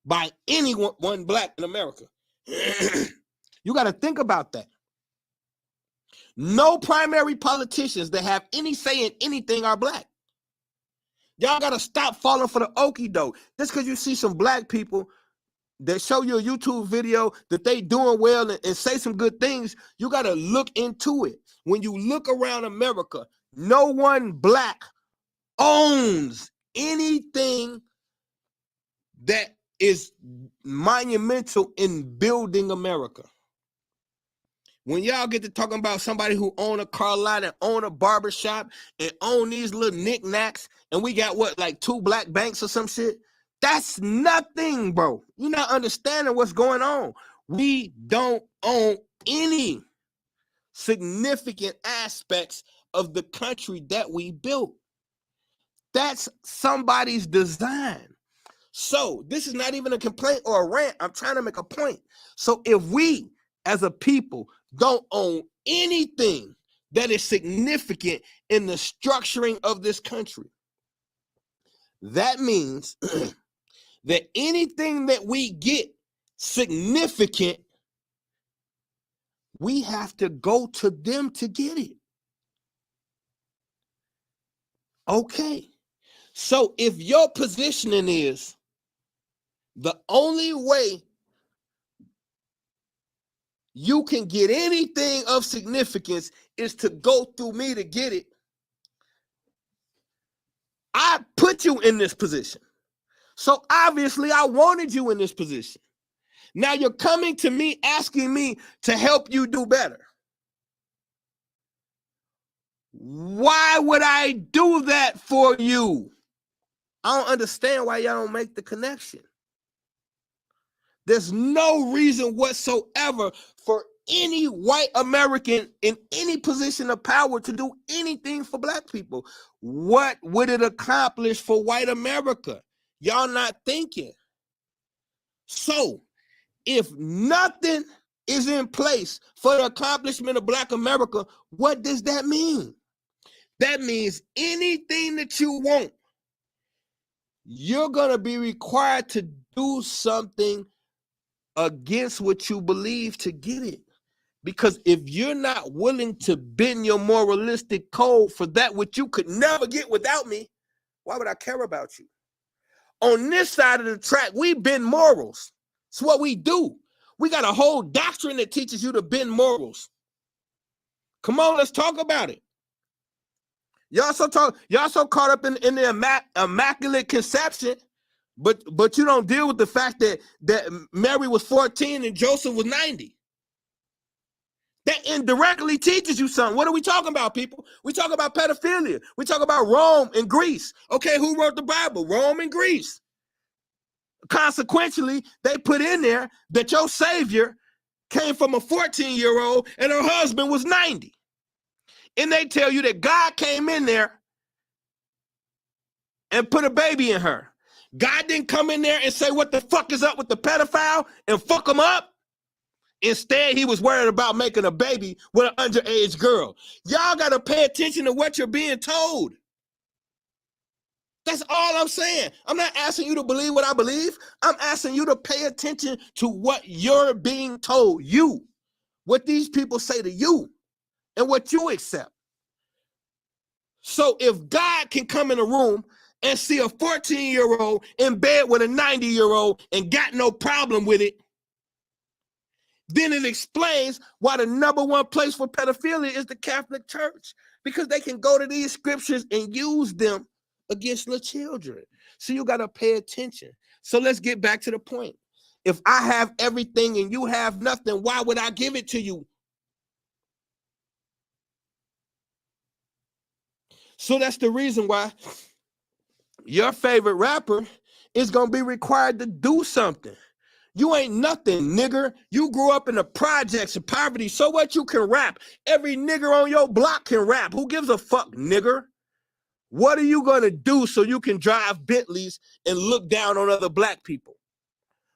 by anyone black in America. You got to think about that. No primary politicians that have any say in anything are black. Y'all got to stop falling for the okie doke. Just because you see some black people that show you a YouTube video that they doing well and say some good things, you got to look into it. When you look around America, no one black owns anything that is monumental in building America. When y'all get to talking about somebody who own a car lot and own a barbershop and own these little knickknacks, and we got what, like 2 black banks or some shit? That's nothing, bro. You're not understanding what's going on. We don't own any significant aspects of the country that we built. That's somebody's design. So this is not even a complaint or a rant. I'm trying to make a point. So if we as a people don't own anything that is significant in the structuring of this country, that means that anything that we get significant, we have to go to them to get it. Okay. So if your positioning is the only way you can get anything of significance is to go through me to get it, I put you in this position. So obviously I wanted you in this position. Now you're coming to me asking me to help you do better. Why would I do that for you? I don't understand why y'all don't make the connection. There's no reason whatsoever for any white American in any position of power to do anything for black people. What would it accomplish for white America? Y'all not thinking. So if nothing is in place for the accomplishment of black America, what does that mean? That means anything that you want, you're going to be required to do something against what you believe to get it. Because if you're not willing to bend your moralistic code for that which you could never get without me, why would I care about you? On this side of the track, we bend morals. It's what we do. We got a whole doctrine that teaches you to bend morals. Come on, let's talk about it. Y'all so caught up in the immaculate conception, but you don't deal with the fact that Mary was 14 and Joseph was 90. That indirectly teaches you something. What are we talking about, people? We talk about pedophilia. We talk about Rome and Greece. Okay, who wrote the Bible? Rome and Greece. Consequently, they put in there that your savior came from a 14-year-old and her husband was 90. And they tell you that God came in there and put a baby in her. God didn't come in there and say, what the fuck is up with the pedophile and fuck him up? Instead, he was worried about making a baby with an underage girl. Y'all got to pay attention to what you're being told. That's all I'm saying. I'm not asking you to believe what I believe. I'm asking you to pay attention to what you're being told. You, what these people say to you and what you accept. So if God can come in a room and see a 14-year-old in bed with a 90-year-old and got no problem with it, then it explains why the number one place for pedophilia is the Catholic Church, because they can go to these scriptures and use them against the children. So you got to pay attention. So let's get back to the point. If I have everything and you have nothing, why would I give it to you? So that's the reason why your favorite rapper is going to be required to do something. You ain't nothing, nigger. You grew up in the projects of poverty. So what? You can rap. Every nigger on your block can rap. Who gives a fuck, nigger? What are you going to do so you can drive Bentleys and look down on other black people?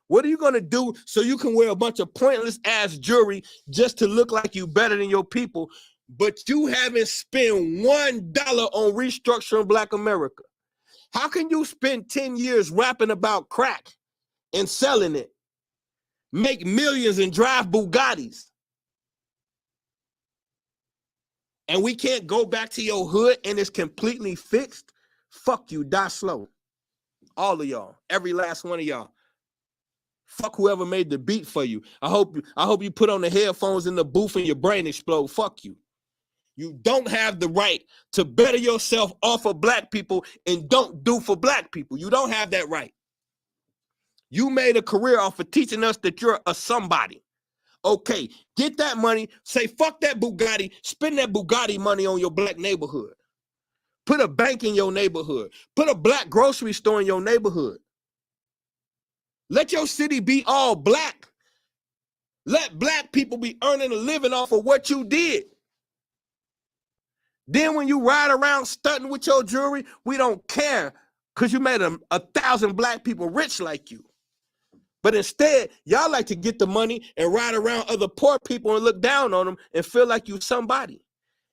What are you going to do so you can wear a bunch of pointless ass jewelry just to look like you better than your people, but you haven't spent $1 on restructuring Black America? How can you spend 10 years rapping about crack and selling it, make millions and drive Bugattis, and we can't go back to your hood and it's completely fixed? Fuck you, die slow. All of y'all, every last one of y'all. Fuck whoever made the beat for you. I hope you put on the headphones in the booth and your brain explode. Fuck you. You don't have the right to better yourself off of black people and don't do for black people. You don't have that right. You made a career off of teaching us that you're a somebody. Okay, get that money, say fuck that Bugatti, spend that Bugatti money on your black neighborhood. Put a bank in your neighborhood. Put a black grocery store in your neighborhood. Let your city be all black. Let black people be earning a living off of what you did. Then when you ride around stunting with your jewelry, we don't care because you made 1,000 black people rich like you. But instead, y'all like to get the money and ride around other poor people and look down on them and feel like you somebody.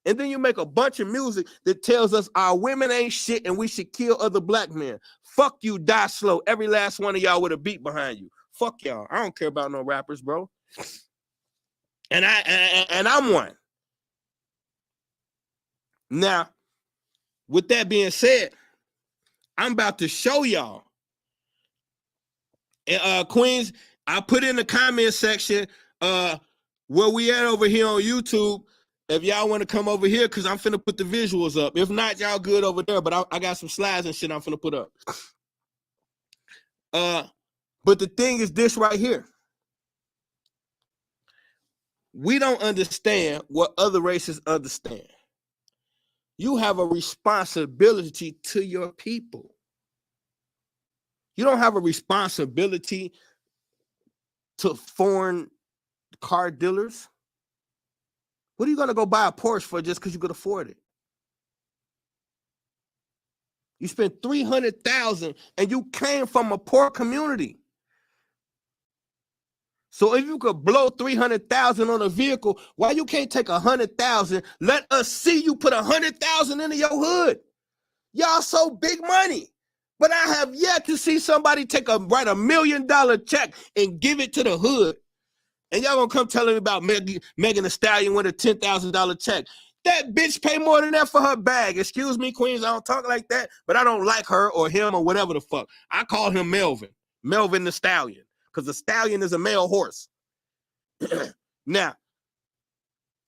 And then you make a bunch of music that tells us our women ain't shit and we should kill other black men. Fuck you, die slow. Every last one of y'all with a beat behind you. Fuck y'all. I don't care about no rappers, bro. And I'm one. Now, with that being said, I'm about to show y'all. And Queens, I put in the comment section where we at over here on YouTube. If y'all want to come over here, because I'm finna put the visuals up. If not, y'all good over there, but I got some slides and shit I'm finna put up. But the thing is this right here. We don't understand what other races understand. You have a responsibility to your people. You don't have a responsibility to foreign car dealers. What are you going to go buy a Porsche for just because you could afford it? You spent $300,000 and you came from a poor community. So if you could blow $300,000 on a vehicle, why you can't take $100,000? Let us see you put $100,000 into your hood. Y'all so big money. But I have yet to see somebody write $1 million check and give it to the hood. And y'all gonna come telling me about Megan Thee Stallion with a $10,000 check. That bitch pay more than that for her bag. Excuse me, Queens, I don't talk like that, but I don't like her or him or whatever the fuck. I call him Melvin the Stallion, because the stallion is a male horse. Now,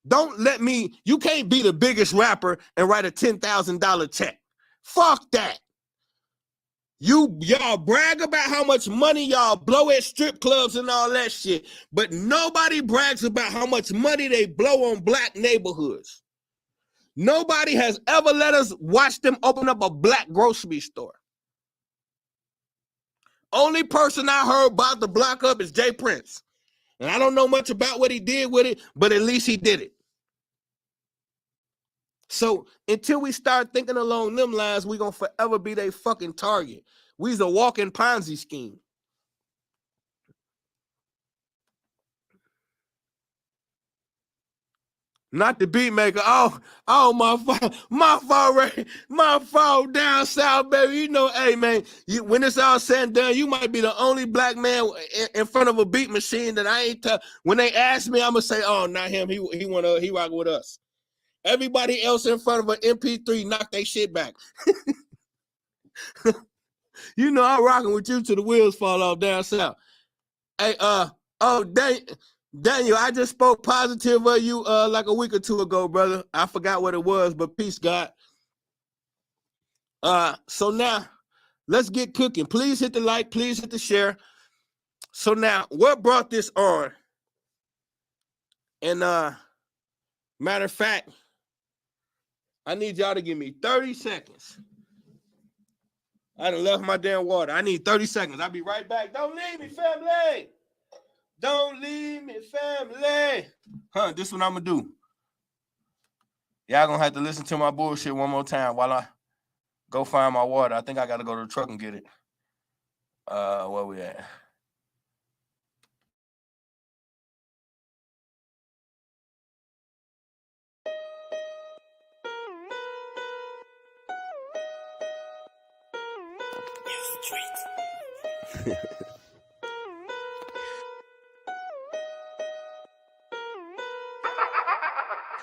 you can't be the biggest rapper and write a $10,000 check. Fuck that. Y'all brag about how much money y'all blow at strip clubs and all that shit, but nobody brags about how much money they blow on black neighborhoods. Nobody has ever let us watch them open up a black grocery store. Only person I heard about the block up is Jay Prince. And I don't know much about what he did with it, but at least he did it. So until we start thinking along them lines, we're going to forever be their fucking target. We's a walking Ponzi scheme. Not the beat maker. Oh, my fault down south, baby. You know, hey man, when it's all said and done, you might be the only black man in front of a beat machine that I ain't. When they ask me, I'm gonna say, oh, not him. He rock with us. Everybody else in front of an MP3 knock their shit back. You know I'm rocking with you till the wheels fall off down south. Hey, Daniel, I just spoke positive of you like a week or two ago, brother. I forgot what it was, but peace, God. So now let's get cooking. Please hit the like, please hit the share. So now, what brought this on? And matter of fact, I need y'all to give me 30 seconds. I done left my damn water. I need 30 seconds. I'll be right back. Don't leave me, family. Don't leave me, family. This is what I'm going to do. Y'all going to have to listen to my bullshit one more time while I go find my water. I think I got to go to the truck and get it. Where we at?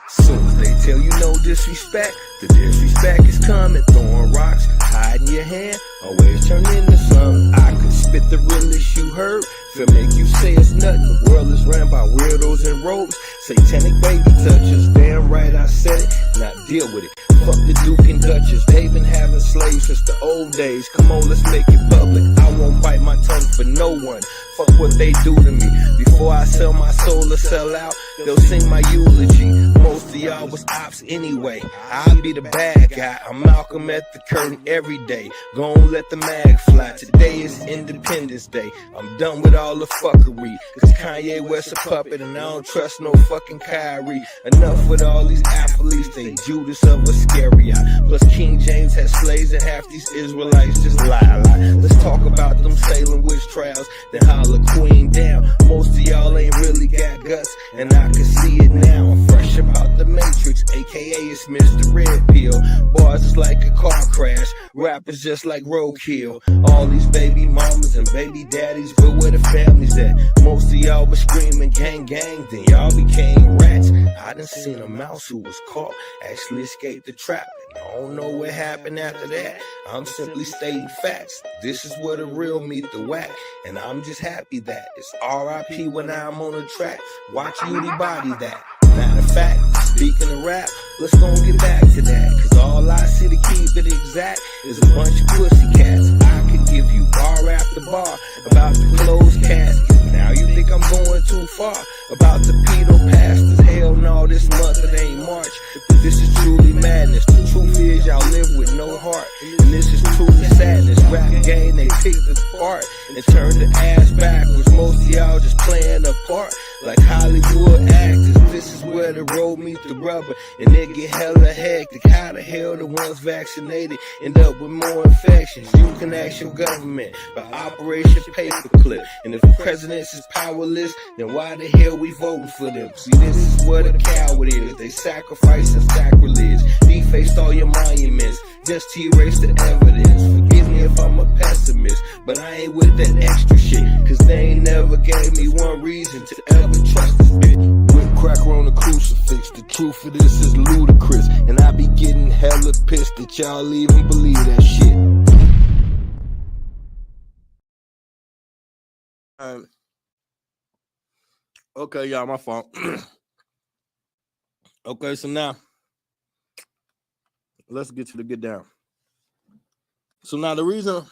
Soon as they tell you no disrespect, the disrespect is coming. Throwing rocks, hiding your hand, always turn into something. I could spit the realest you heard, feel make you say it's nothing. The world is ran by weirdos and ropes, satanic baby touchers. Damn right I said it, now deal with it. Fuck the Duke and Duchess, they been having slaves since the old days. Come on, let's make it public. I won't bite my tongue for no one. Fuck what they do to me. Before I sell my soul or sell out, they'll sing my eulogy. Most of y'all was ops anyway. I'll be the bad guy. I'm Malcolm at the curtain every day. Gon' let the mag fly. Today is Independence Day. I'm done with all the fuckery, cause Kanye West a puppet and I don't trust no fucking Kyrie. Enough with all these athletes, they Judas of Iscariot. Plus King James had slaves and half these Israelites just lie. Let's talk about them Salem witch trials, then holler Queen down. Most of y'all ain't really got guts, and I can see it now. I'm fresh about the Matrix, aka it's Mr. Red Pill. Bars is like a car crash, rappers just like roadkill. All these baby mamas and baby daddies, but where the families at? Most of y'all was screaming gang gang, then y'all became rats. I done seen a mouse who was caught, actually escaped the trap. I don't know what happened after that. I'm simply stating facts. This is where the real meet the whack, and I'm just happy that it's R.I.P. when I'm on the track. Watch Beauty body that. Matter of fact, speaking of rap, let's go get back to that. Cause all I see to keep it exact is a bunch of pussycats. I could give you bar after bar about the closed casket. Now you think I'm going too far about the pedo pastors? Hell no, this month it ain't March. This is truly madness. The truth is y'all live with no heart, and this is truly sadness. Rap game, they picked it apart and turned the ass backwards. Most of y'all just playing a part like Hollywood actors. This is where the road meets the rubber, and it get hella hectic. How the hell the ones vaccinated end up with more infections? You can ask your government by Operation Paperclip. And if the president is powerless, then why the hell we voting for them? See, this is where the coward is. They sacrifice and sacrilege, defaced all your monuments just to erase the evidence. Forgive me if I'm a pessimist, but I ain't with that extra shit, cause they ain't never gave me one reason to ever trust this bitch. Whip cracker on the crucifix, the truth of this is ludicrous, and I be getting hella pissed that y'all even believe that shit. Okay, y'all, my fault. Okay, so now let's get to the get down. So now the reason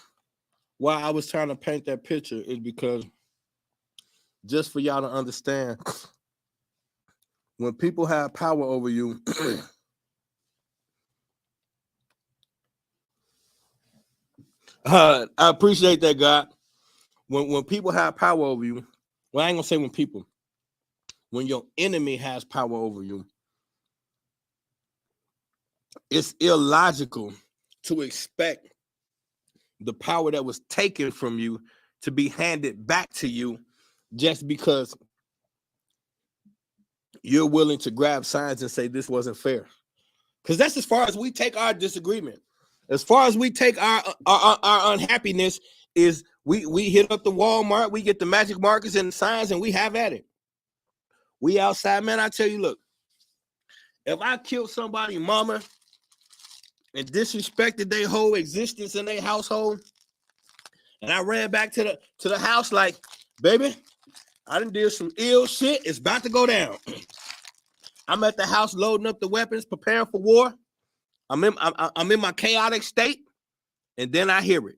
why I was trying to paint that picture is because just for y'all to understand, when people have power over you, I appreciate that, God. When people have power over you, well, I ain't gonna say when people, when your enemy has power over you, it's illogical to expect the power that was taken from you to be handed back to you just because you're willing to grab signs and say this wasn't fair. Because that's as far as we take our disagreement. As far as we take our unhappiness is we hit up the Walmart, we get the magic markers and the signs, and we have at it. We outside, man. I tell you, look, if I killed somebody, mama, and disrespected their whole existence in their household. And I ran back to the house like, baby, I done did some ill shit. It's about to go down. I'm at the house loading up the weapons, preparing for war. I'm in my chaotic state, and then I hear it.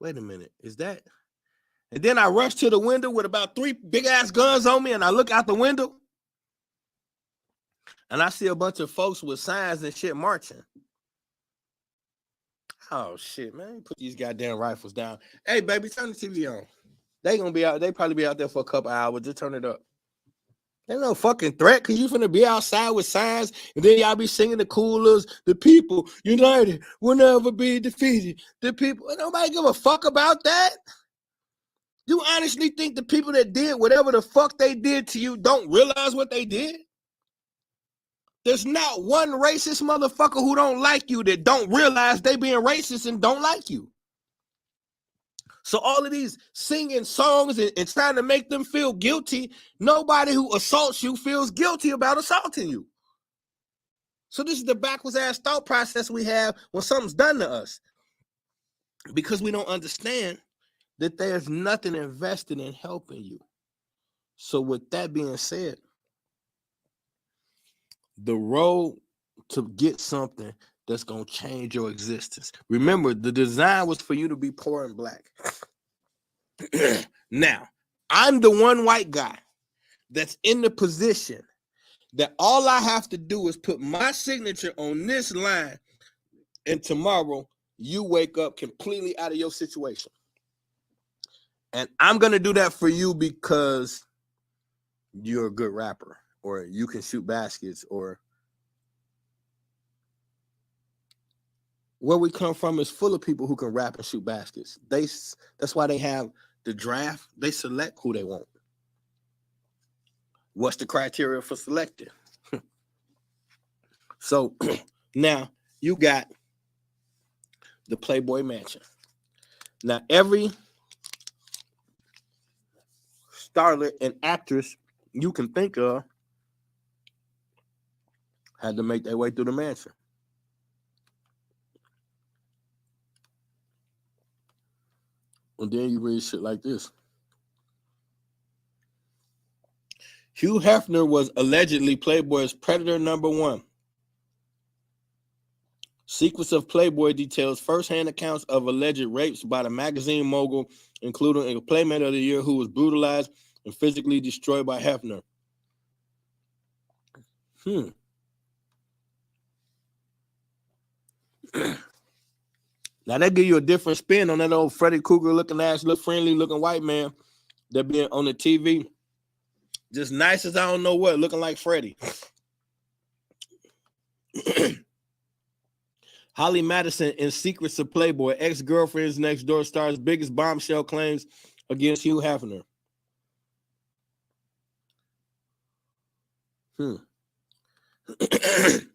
Wait a minute, is that? And then I rush to the window with about 3 big ass guns on me, and I look out the window, and I see a bunch of folks with signs and shit marching. Oh shit, man! Put these goddamn rifles down. Hey, baby, turn the TV on. They gonna be out. They probably be out there for a couple hours. Just turn it up. There's no fucking threat because you finna be outside with signs, and then y'all be singing the coolers. The people united will never be defeated. The people. Nobody give a fuck about that. You honestly think the people that did whatever the fuck they did to you don't realize what they did? There's not one racist motherfucker who don't like you that don't realize they being racist and don't like you. So all of these singing songs and trying to make them feel guilty, nobody who assaults you feels guilty about assaulting you. So this is the backwards ass thought process we have when something's done to us. Because we don't understand that there's nothing invested in helping you. So with that being said, the road to get something that's going to change your existence. Remember, the design was for you to be poor and black. Now, I'm the one white guy that's in the position that all I have to do is put my signature on this line, and tomorrow you wake up completely out of your situation. And I'm going to do that for you because you're a good rapper, or you can shoot baskets, or where we come from is full of people who can rap and shoot baskets. That's why they have the draft. They select who they want. What's the criteria for selecting? So now you got the Playboy Mansion. Now every starlet and actress you can think of had to make their way through the mansion. And then you read shit like this. Hugh Hefner was allegedly Playboy's predator number 1. Sequence of Playboy details first-hand accounts of alleged rapes by the magazine mogul, including a Playmate of the Year who was brutalized and physically destroyed by Hefner. Now that give you a different spin on that old Freddy Krueger looking ass, look friendly looking white man that being on the TV, just nice as I don't know what, looking like Freddy. Holly Madison in Secrets of Playboy, ex-girlfriends next door star's biggest bombshell claims against Hugh Hefner.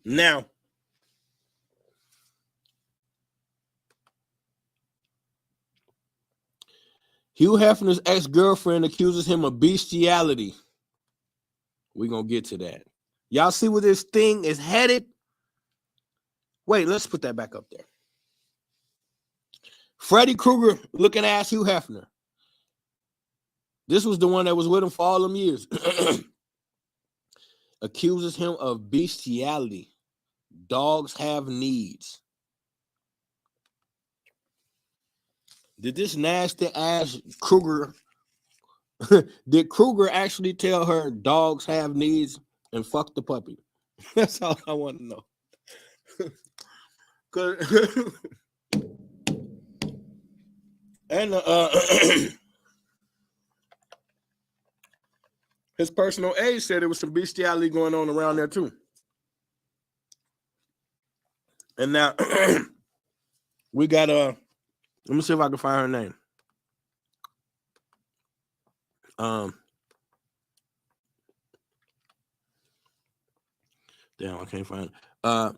Now, Hugh Hefner's ex-girlfriend accuses him of bestiality. We're going to get to that. Y'all see where this thing is headed? Wait, let's put that back up there. Freddy Krueger looking ass Hugh Hefner. This was the one that was with him for all them years. Accuses him of bestiality. Dogs have needs. Did this nasty ass Krueger, did Krueger actually tell her dogs have needs and fuck the puppy? That's all I want to know. And his personal aide said there was some bestiality going on around there too. And now we got let me see if I can find her name. Damn, I can't find it.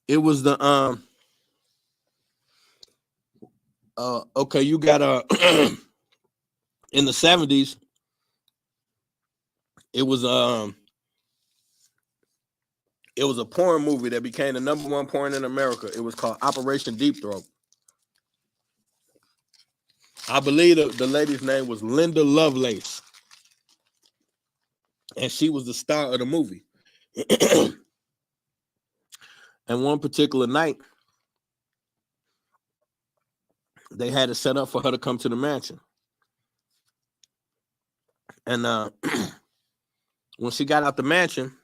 It was the okay, you got in the 70s, it was It was a porn movie that became the #1 porn in America. It was called Operation Deep Throat. I believe the lady's name was Linda Lovelace. And she was the star of the movie. And one particular night, they had it set up for her to come to the mansion. And when she got out the mansion,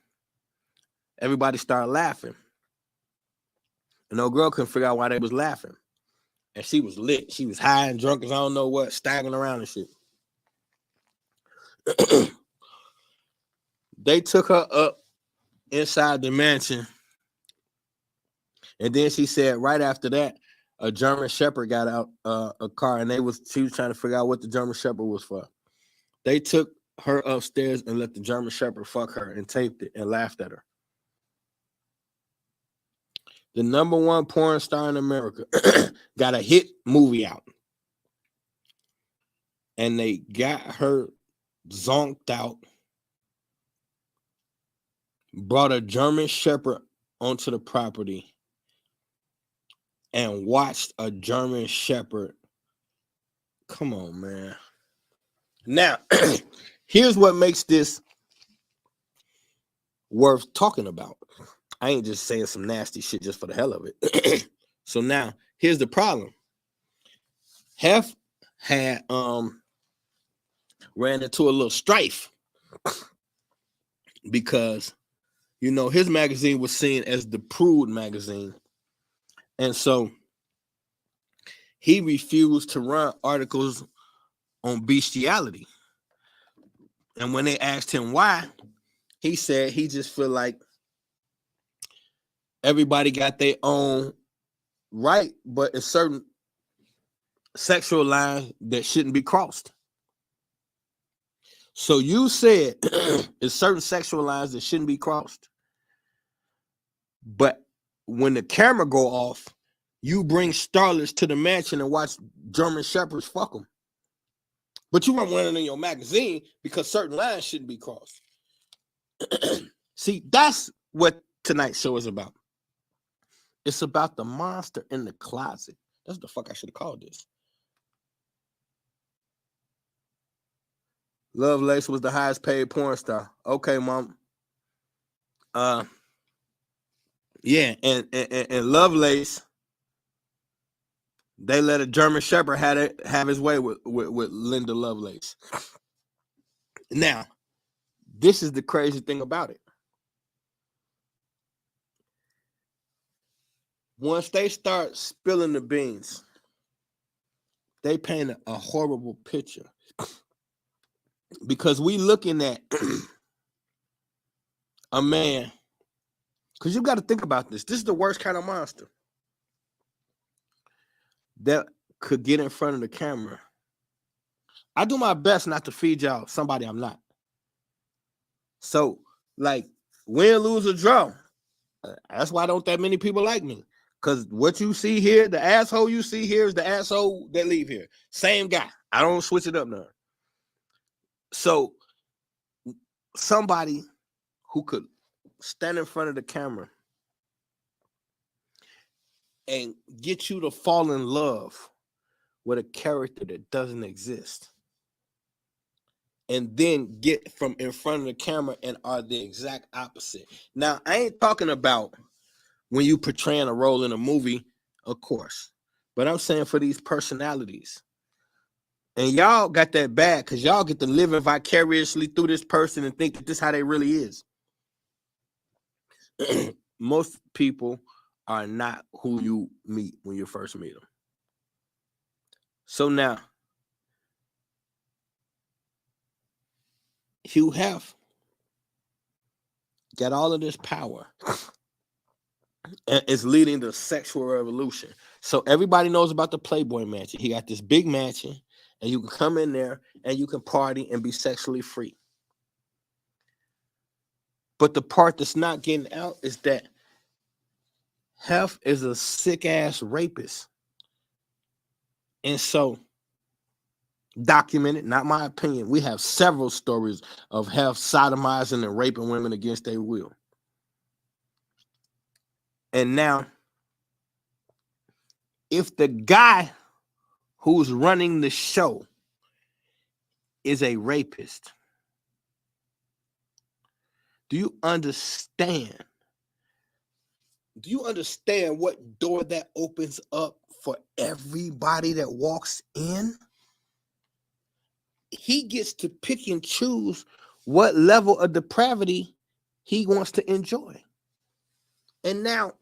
everybody started laughing. And no girl couldn't figure out why they was laughing. And she was lit. She was high and drunk as I don't know what, staggering around and shit. They took her up inside the mansion. And then she said right after that, a German Shepherd got out a car, and she was trying to figure out what the German Shepherd was for. They took her upstairs and let the German Shepherd fuck her and taped it and laughed at her. The #1 porn star in America got a hit movie out. And they got her zonked out, brought a German Shepherd onto the property, and watched a German Shepherd. Come on, man. Now, here's what makes this worth talking about. I ain't just saying some nasty shit just for the hell of it. So now, here's the problem. Hef had ran into a little strife because, you know, his magazine was seen as the prude magazine. And so he refused to run articles on bestiality. And when they asked him why, he said he just feel like everybody got their own right, but it's certain sexual lines that shouldn't be crossed. So you said it's certain sexual lines that shouldn't be crossed. But when the camera go off, you bring starlets to the mansion and watch German Shepherds fuck them. But you weren't running in your magazine because certain lines shouldn't be crossed. See, that's what tonight's show is about. It's about the monster in the closet. That's what the fuck I should have called this. Lovelace was the highest paid porn star. Okay, mom. Yeah, and Lovelace, they let a German Shepherd have his way with Linda Lovelace. Now, this is the crazy thing about it. Once they start spilling the beans, they paint a horrible picture. Because we looking at a man, because you got to think about this. This is the worst kind of monster that could get in front of the camera. I do my best not to feed y'all somebody I'm not. So, like, win, lose, or draw. That's why don't that many people like me. Because what you see here, the asshole you see here is the asshole that leave here. Same guy. I don't switch it up now. So, somebody who could stand in front of the camera and get you to fall in love with a character that doesn't exist, and then get from in front of the camera and are the exact opposite. Now, I ain't talking about when you portraying a role in a movie, of course, but I'm saying for these personalities. And y'all got that bad because y'all get to live vicariously through this person and think that this is how they really is. Most people are not who you meet when you first meet them. So now, Hugh Hef got all of this power and it's leading to sexual revolution. So everybody knows about the Playboy Mansion. He got this big mansion, and you can come in there and you can party and be sexually free. But the part that's not getting out is that Hef is a sick-ass rapist. And so, documented, not my opinion, we have several stories of Hef sodomizing and raping women against their will. And now, if the guy who's running the show is a rapist, do you understand? Do you understand what door that opens up for everybody that walks in? He gets to pick and choose what level of depravity he wants to enjoy. And now,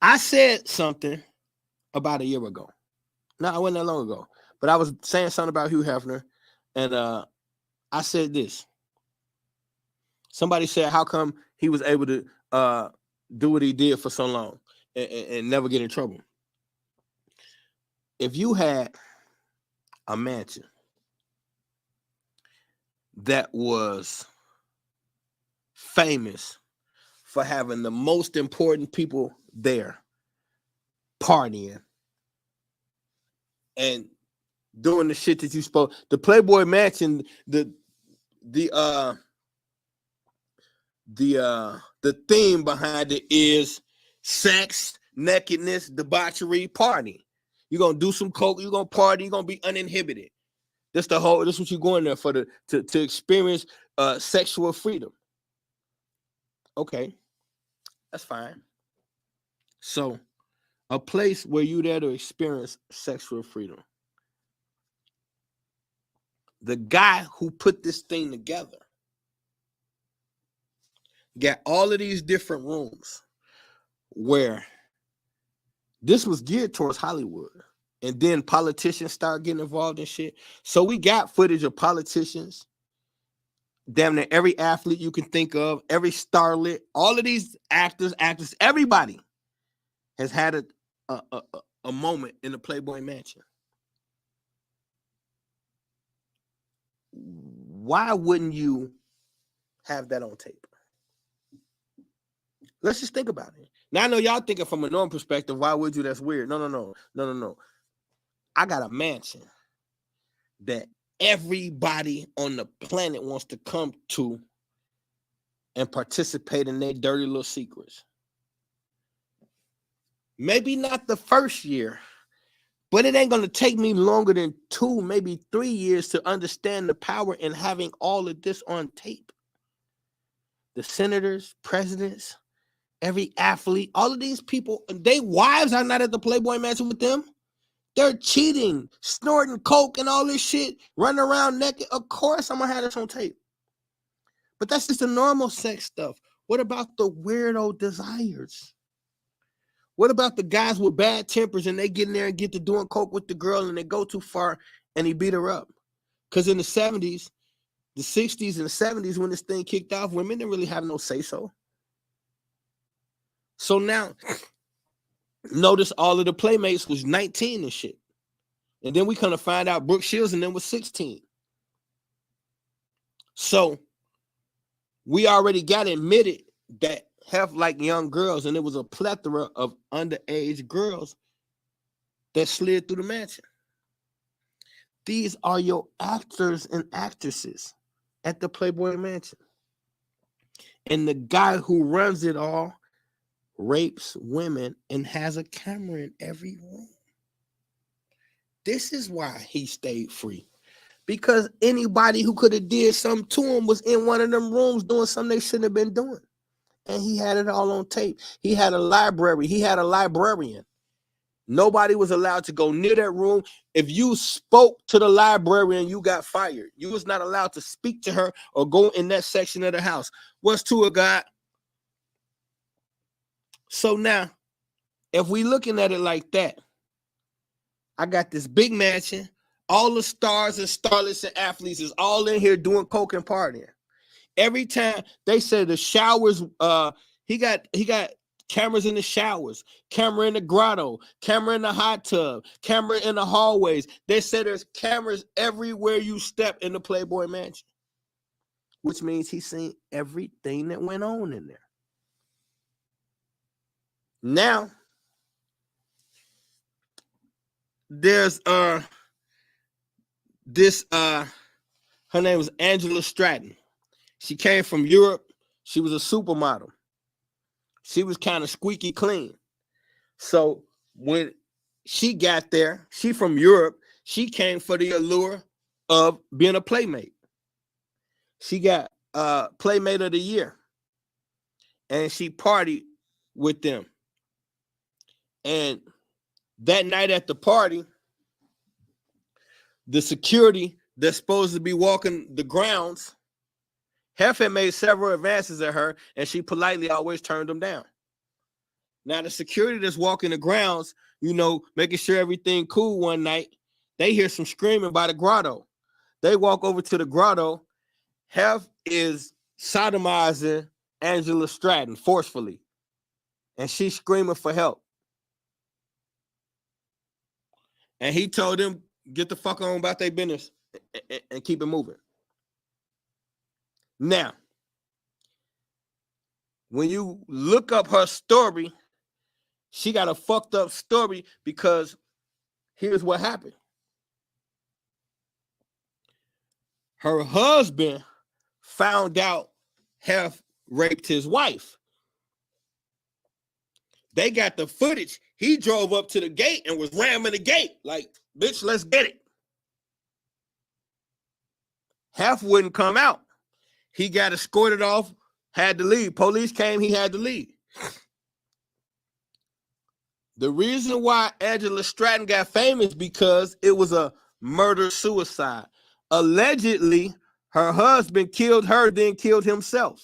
I said something about a year ago. No, it wasn't that long ago. But I was saying something about Hugh Hefner. And I said this. Somebody said, how come he was able to do what he did for so long and never get in trouble? If you had a mansion that was famous for having the most important people there partying and doing the shit that you spoke, the Playboy Mansion, the theme behind it is sex, nakedness, debauchery, party. You're gonna do some coke, you're gonna party, you're gonna be uninhibited. This what you're going there for, to experience sexual freedom. Okay, that's fine. So a place where you're there to experience sexual freedom. The guy who put this thing together got all of these different rooms where this was geared towards Hollywood. And then politicians start getting involved in shit. So we got footage of politicians, damn near every athlete you can think of, every starlet, all of these actors, everybody has had a moment in the Playboy Mansion. Why wouldn't you have that on tape? Let's just think about it. Now, I know y'all thinking from a normal perspective, why would you? That's weird. No. I got a mansion that everybody on the planet wants to come to and participate in their dirty little secrets. Maybe not the first year, but it ain't going to take me longer than 2, maybe 3 years to understand the power in having all of this on tape. The senators, presidents, every athlete, all of these people, their wives are not at the Playboy Mansion with them. They're cheating, snorting coke and all this shit, running around naked. Of course, I'm going to have this on tape. But that's just the normal sex stuff. What about the weirdo desires? What about the guys with bad tempers and they get in there and get to doing coke with the girl and they go too far and he beat her up? Because in the 70s, the 60s and the 70s, when this thing kicked off, women didn't really have no say-so. So now, notice all of the playmates was 19 and shit. And then we kind of find out Brooke Shields and them was 16. So we already got admitted that Hef like young girls, and it was a plethora of underage girls that slid through the mansion. These are your actors and actresses at the Playboy Mansion. And the guy who runs it all rapes women and has a camera in every room. This is why he stayed free. Because anybody who could have did something to him was in one of them rooms doing something they shouldn't have been doing. And he had it all on tape. He had a library. He had a librarian. Nobody was allowed to go near that room. If you spoke to the librarian, you got fired. You was not allowed to speak to her or go in that section of the house. What's to it, God? So now, if we looking at it like that, I got this big mansion. All the stars and starlets and athletes is all in here doing coke and partying. Every time they say the showers, he got cameras in the showers, camera in the grotto, camera in the hot tub, camera in the hallways. They said there's cameras everywhere you step in the Playboy Mansion, which means he's seen everything that went on in there. Now, there's her name was Angela Stratton. She came from Europe. She was a supermodel. She was kind of squeaky clean. So when she got there, she from Europe, she came for the allure of being a playmate. She got Playmate of the Year. And she partied with them. And that night at the party, the security that's supposed to be walking the grounds, Hef had made several advances at her, and she politely always turned them down. Now, the security that's walking the grounds, you know, making sure everything cool one night, they hear some screaming by the grotto. They walk over to the grotto. Hef is sodomizing Angela Stratton forcefully, and she's screaming for help. And he told them, get the fuck on about their business and keep it moving. Now, when you look up her story, she got a fucked up story because here's what happened. Her husband found out Hef raped his wife. They got the footage. He drove up to the gate and was ramming the gate like, bitch, let's get it. Hef wouldn't come out. He got escorted off, had to leave. Police came, he had to leave. The reason why Angela Stratton got famous because it was a murder-suicide. Allegedly, her husband killed her, then killed himself.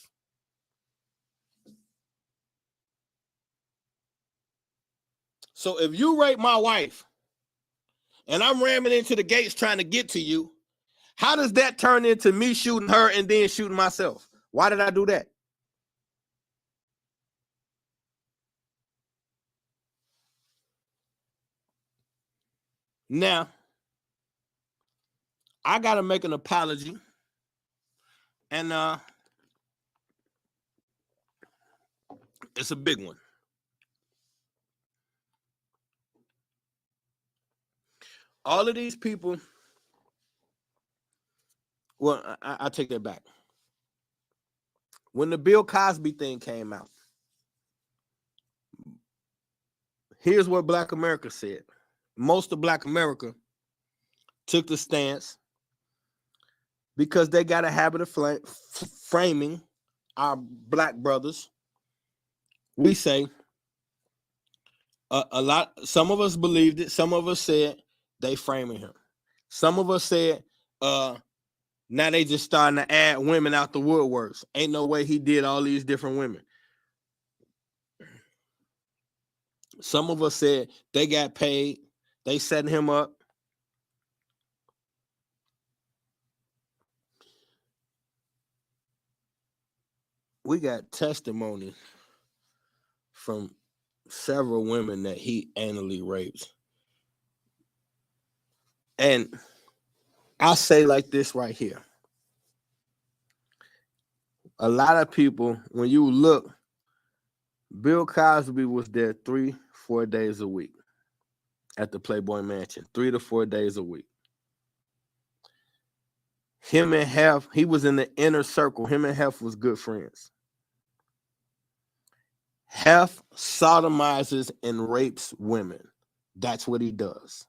So if you rape my wife and I'm ramming into the gates trying to get to you, how does that turn into me shooting her and then shooting myself? Why did I do that? Now, I got to make an apology. And it's a big one. All of these people, well, I take that back. When the Bill Cosby thing came out, here's what Black America said. Most of Black America took the stance because they got a habit of framing our Black brothers. We say a lot. Some of us believed it. Some of us said they framing him. Some of us said now they just starting to add women out the woodworks. Ain't no way he did all these different women. Some of us said they got paid. They setting him up. We got testimony from several women that he anally rapes. And I'll say like this right here. A lot of people, when you look, Bill Cosby was there 3-4 days a week at the Playboy Mansion, 3 to 4 days a week. Him and Hef, he was in the inner circle. Him and Hef was good friends. Hef sodomizes and rapes women. That's what he does.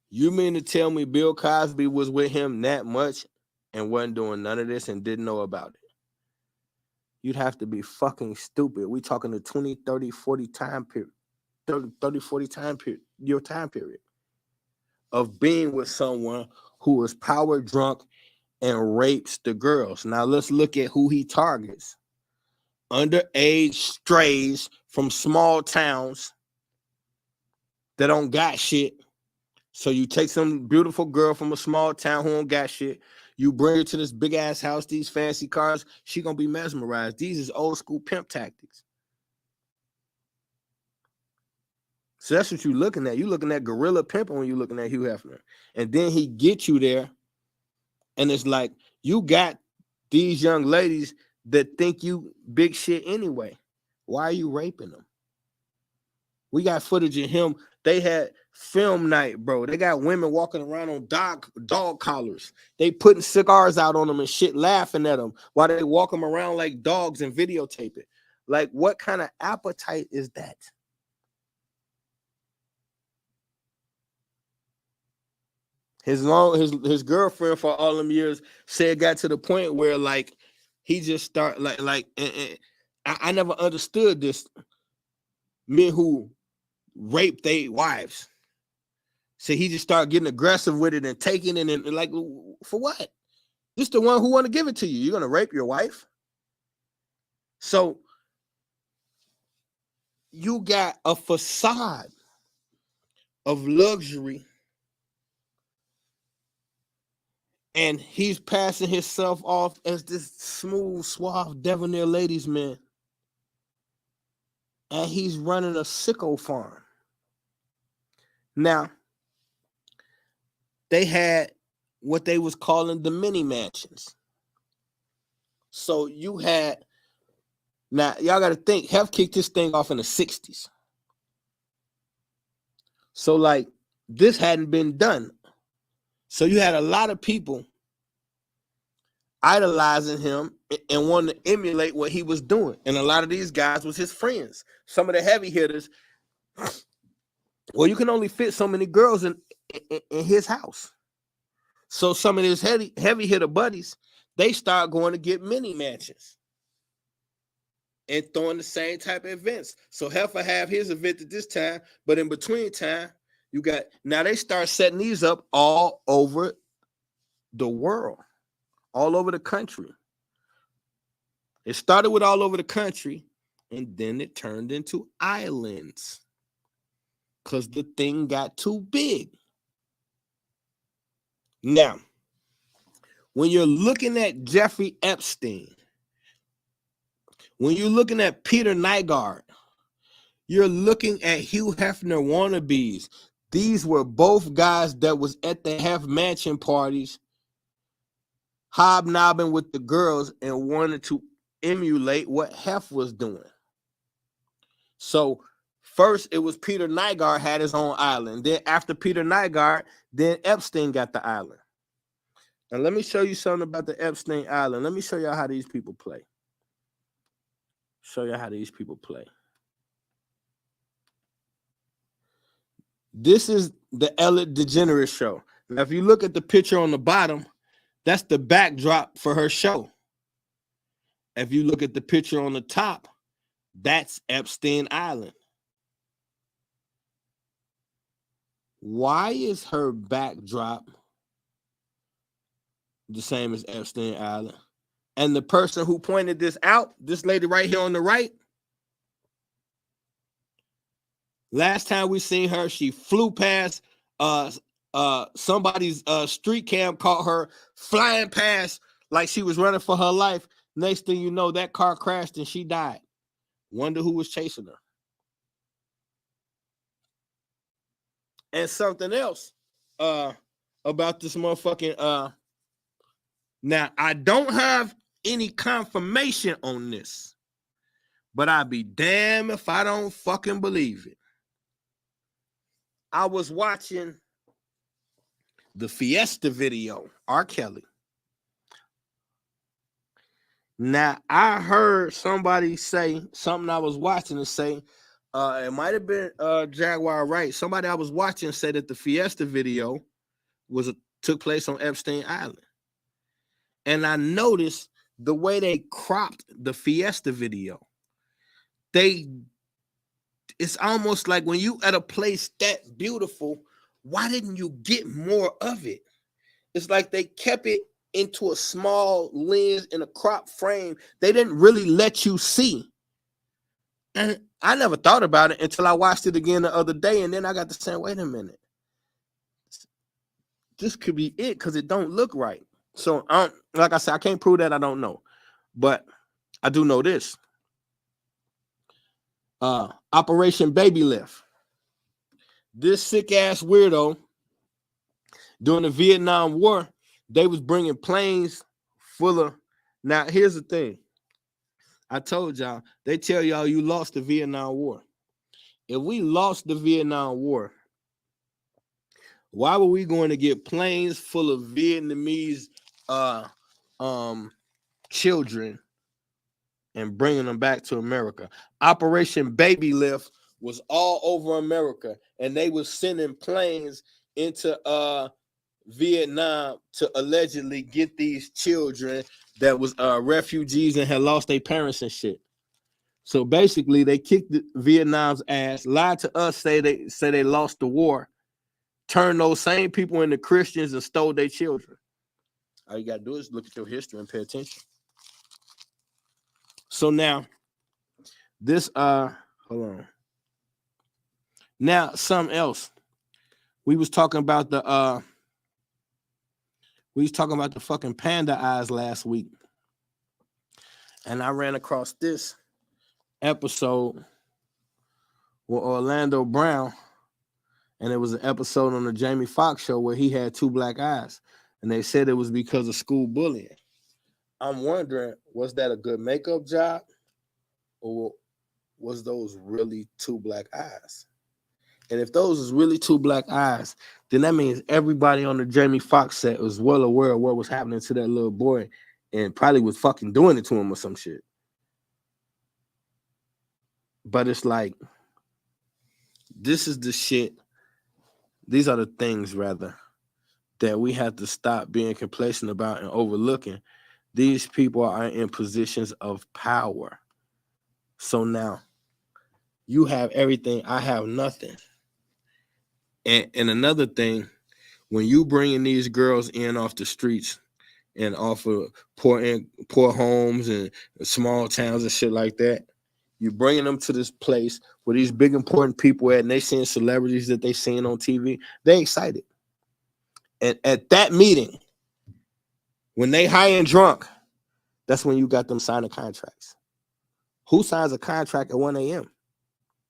You mean to tell me Bill Cosby was with him that much and wasn't doing none of this and didn't know about it? You'd have to be fucking stupid. We talking the 20, 30, 40 time period. 30, 40 time period, your time period of being with someone who is power drunk and rapes the girls. Now let's look at who he targets. Underage strays from small towns that don't got shit. So you take some beautiful girl from a small town who don't got shit. You bring her to this big ass house, these fancy cars. She gonna be mesmerized. These is old school pimp tactics. So that's what you're looking at. You're looking at guerrilla pimping when you're looking at Hugh Hefner. And then he gets you there. And it's like, you got these young ladies that think you big shit anyway. Why are you raping them? We got footage of him. They had film night, bro. They got women walking around on dog collars. They putting cigars out on them and shit, laughing at them while they walk them around like dogs and videotape it. Like, what kind of appetite is that? His girlfriend for all them years said it got to the point where like he just start I never understood this. Men who rape their wives. So he just started getting aggressive with it and taking it and like, for what? This the one who want to give it to you. You're gonna rape your wife? So you got a facade of luxury, and he's passing himself off as this smooth, suave, debonair ladies man, and he's running a sicko farm. Now, they had what they was calling the mini mansions. So you had, now y'all got to think, Hef kicked this thing off in the 60s. So like this hadn't been done. So you had a lot of people idolizing him and wanting to emulate what he was doing. And a lot of these guys was his friends. Some of the heavy hitters, well, you can only fit so many girls in his house. So some of his heavy hitter buddies, they start going to get mini mansions and throwing the same type of events. So Hefner have his event at this time, but in between time, you got, now they start setting these up all over the world, all over the country. It started with all over the country, and then it turned into islands because the thing got too big. Now, when you're looking at Jeffrey Epstein, when you're looking at Peter Nygaard, you're looking at Hugh Hefner wannabes. These were both guys that was at the Hef mansion parties, hobnobbing with the girls and wanted to emulate what Hef was doing. So first it was Peter Nygaard had his own island. Then after Peter Nygaard, then Epstein got the island. And let me show you something about the Epstein Island. Let me show y'all how these people play. Show you how these people play. This is the Ellen DeGeneres show. Now, if you look at the picture on the bottom, that's the backdrop for her show. If you look at the picture on the top, that's Epstein Island. Why is her backdrop the same as Epstein Island? And the person who pointed this out, this lady right here on the right, last time we seen her, she flew past somebody's street cam caught her flying past like she was running for her life. Next thing you know, that car crashed and she died. Wonder who was chasing her. And something else about this motherfucking now I don't have any confirmation on this, but I'd be damn if I don't fucking believe it. I was watching the Fiesta video, R. Kelly. Now, I heard somebody say something I was watching and say, it might have been Jaguar Wright. Somebody I was watching said that the Fiesta video took place on Epstein Island. And I noticed the way they cropped the Fiesta video. It's almost like when you at a place that beautiful, why didn't you get more of it? It's like they kept it into a small lens in a crop frame. They didn't really let you see. And I never thought about it until I watched it again the other day. And then I got to say, wait a minute. This could be it because it don't look right. So, like I said, I can't prove that. I don't know. But I do know this. Operation Baby Lift. This sick-ass weirdo during the Vietnam War, they was bringing planes full of... Now, here's the thing. I told y'all, they tell y'all you lost the Vietnam War. If we lost the Vietnam War, Why were we going to get planes full of Vietnamese children and bringing them back to America? Operation Baby Lift was all over America, and they was sending planes into Vietnam to allegedly get these children that was refugees and had lost their parents and shit. So basically, they kicked Vietnam's ass, lied to us, say they lost the war, turned those same people into Christians and stole their children. All you gotta do is look at your history and pay attention. So now, this hold on. Now, something else. We was talking about the fucking panda eyes last week. And I ran across this episode with Orlando Brown, and it was an episode on the Jamie Foxx show where he had two black eyes, and they said it was because of school bullying. I'm wondering, was that a good makeup job, or was those really two black eyes? And if those was really two black eyes, then that means everybody on the Jamie Foxx set was well aware of what was happening to that little boy and probably was fucking doing it to him or some shit. But it's like, this is the shit. These are the things, rather, that we have to stop being complacent about and overlooking. These people are in positions of power. So now, you have everything, I have nothing. And another thing, when you bringing these girls in off the streets and off of poor homes and small towns and shit like that, you bringing them to this place where these big important people at, and they seeing celebrities that they seeing on TV, they excited. And at that meeting, when they high and drunk, that's when you got them signing contracts. Who signs a contract at 1 a.m.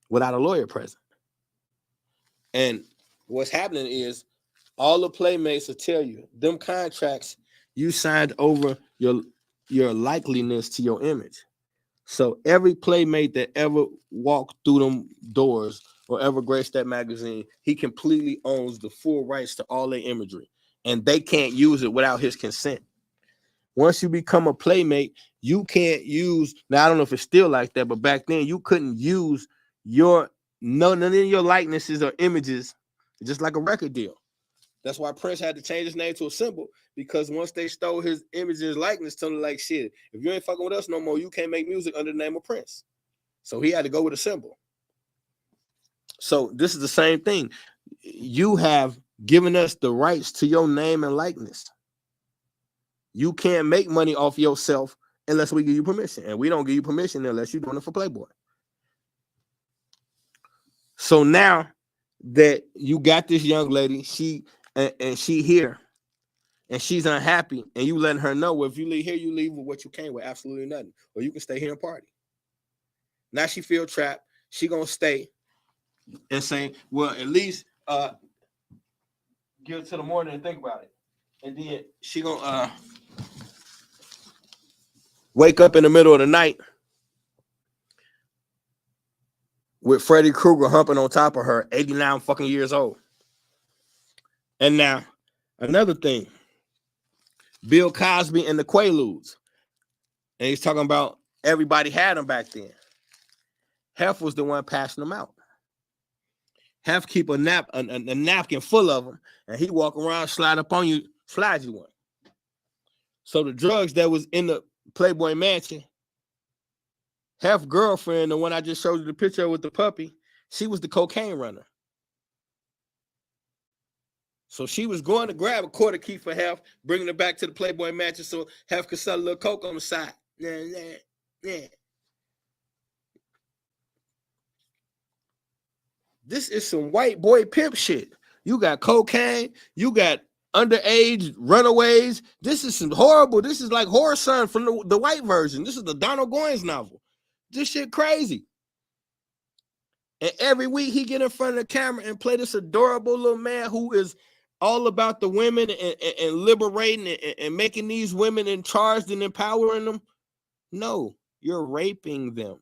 without a lawyer present? And what's happening is all the playmates will tell you, them contracts, you signed over your likeliness to your image. So every playmate that ever walked through them doors or ever graced that magazine, he completely owns the full rights to all their imagery, and they can't use it without his consent. Once you become a playmate, you can't use, now I don't know if it's still like that, but back then you couldn't use none of your likenesses or images, just like a record deal. That's why Prince had to change his name to a symbol, because once they stole his image and his likeness, told him like, shit, if you ain't fucking with us no more, you can't make music under the name of Prince. So he had to go with a symbol. So this is the same thing. You have given us the rights to your name and likeness. You can't make money off yourself unless we give you permission. And we don't give you permission unless you're doing it for Playboy. So now that you got this young lady, she here, and she's unhappy, and you letting her know, well, if you leave here, you leave with what you came with, absolutely nothing. Or you can stay here and party. Now she feel trapped. She gonna stay and say, well, at least give it to the morning and think about it. And then she gonna wake up in the middle of the night with Freddy Krueger humping on top of her, 89 fucking years old. And now, another thing, Bill Cosby and the Quaaludes. And he's talking about everybody had them back then. Hef was the one passing them out. Hef keep a napkin full of them, and he walk around, slide you one. So the drugs that was in the Playboy Mansion, Hef girlfriend, the one I just showed you the picture with the puppy, she was the cocaine runner. So she was going to grab a quarter key for Hef, bringing it back to the Playboy Mansion so Hef could sell a little coke on the side. Yeah. This is some white boy pimp shit. You got cocaine, you got underage runaways. This is some horrible. This is like Horror Son from the white version. This is the Donald Goines novel. This shit crazy. And every week he get in front of the camera and play this adorable little man who is all about the women and liberating and making these women in charge and empowering them. No, you're raping them.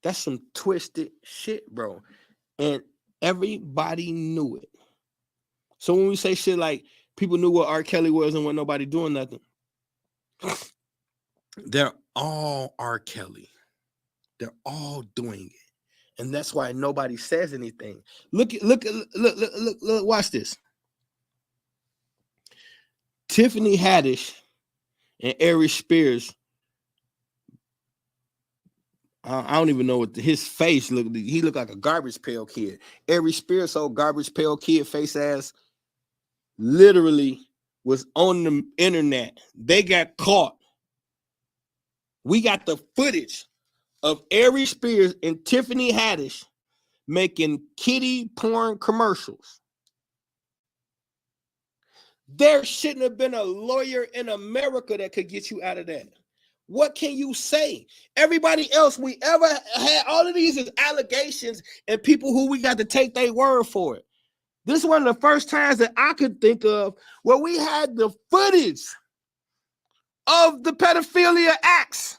That's some twisted shit, bro. And everybody knew it. So when we say shit like people knew what R. Kelly was and when nobody doing nothing, they're all R. Kelly. They're all doing it. And that's why nobody says anything. Look, watch this. Tiffany Haddish and Ari Spears. I don't even know what his face looked. He looked like a garbage pail kid. Ari Spears, old garbage pail kid face ass, literally was on the internet. They got caught. We got the footage of Ari Spears and Tiffany Haddish making kiddie porn commercials. There shouldn't have been a lawyer in America that could get you out of that. What can you say? Everybody else we ever had, all of these is allegations and people who we got to take their word for it. This is one of the first times that I could think of where we had the footage of the pedophilia acts.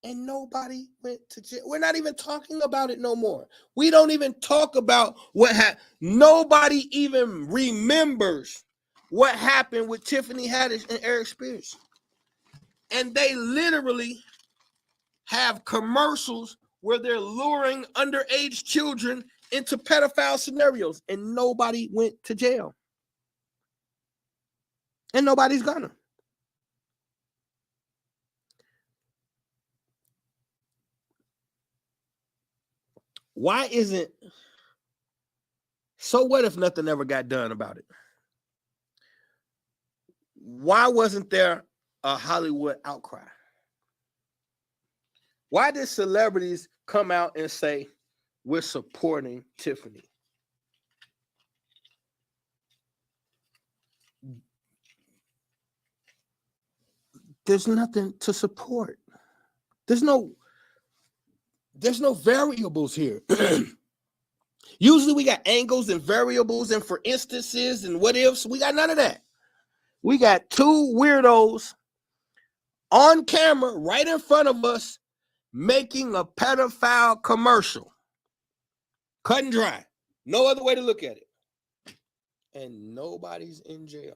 And nobody went to jail. We're not even talking about it no more. We don't even talk about what happened. Nobody even remembers what happened with Tiffany Haddish and Ari Spears. And they literally have commercials where they're luring underage children into pedophile scenarios, and nobody went to jail. And nobody's gonna. Why isn't, so what if nothing ever got done about it? Why wasn't there a Hollywood outcry? Why did celebrities come out and say, we're supporting Tiffany? There's nothing to support. There's no variables here. Usually we got angles and variables and for instances and what ifs. We got none of that. We got two weirdos on camera right in front of us making a pedophile commercial. Cut and dry. No other way to look at it. And nobody's in jail.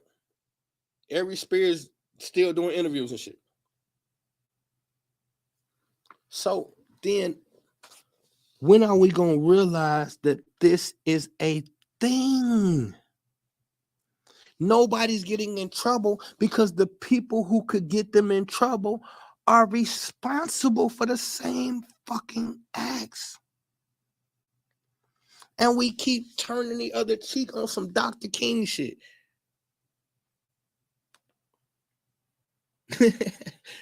Ari Spears still doing interviews and shit. So then when are we going to realize that this is a thing? Nobody's getting in trouble because the people who could get them in trouble are responsible for the same fucking acts. And we keep turning the other cheek on some Dr. King shit.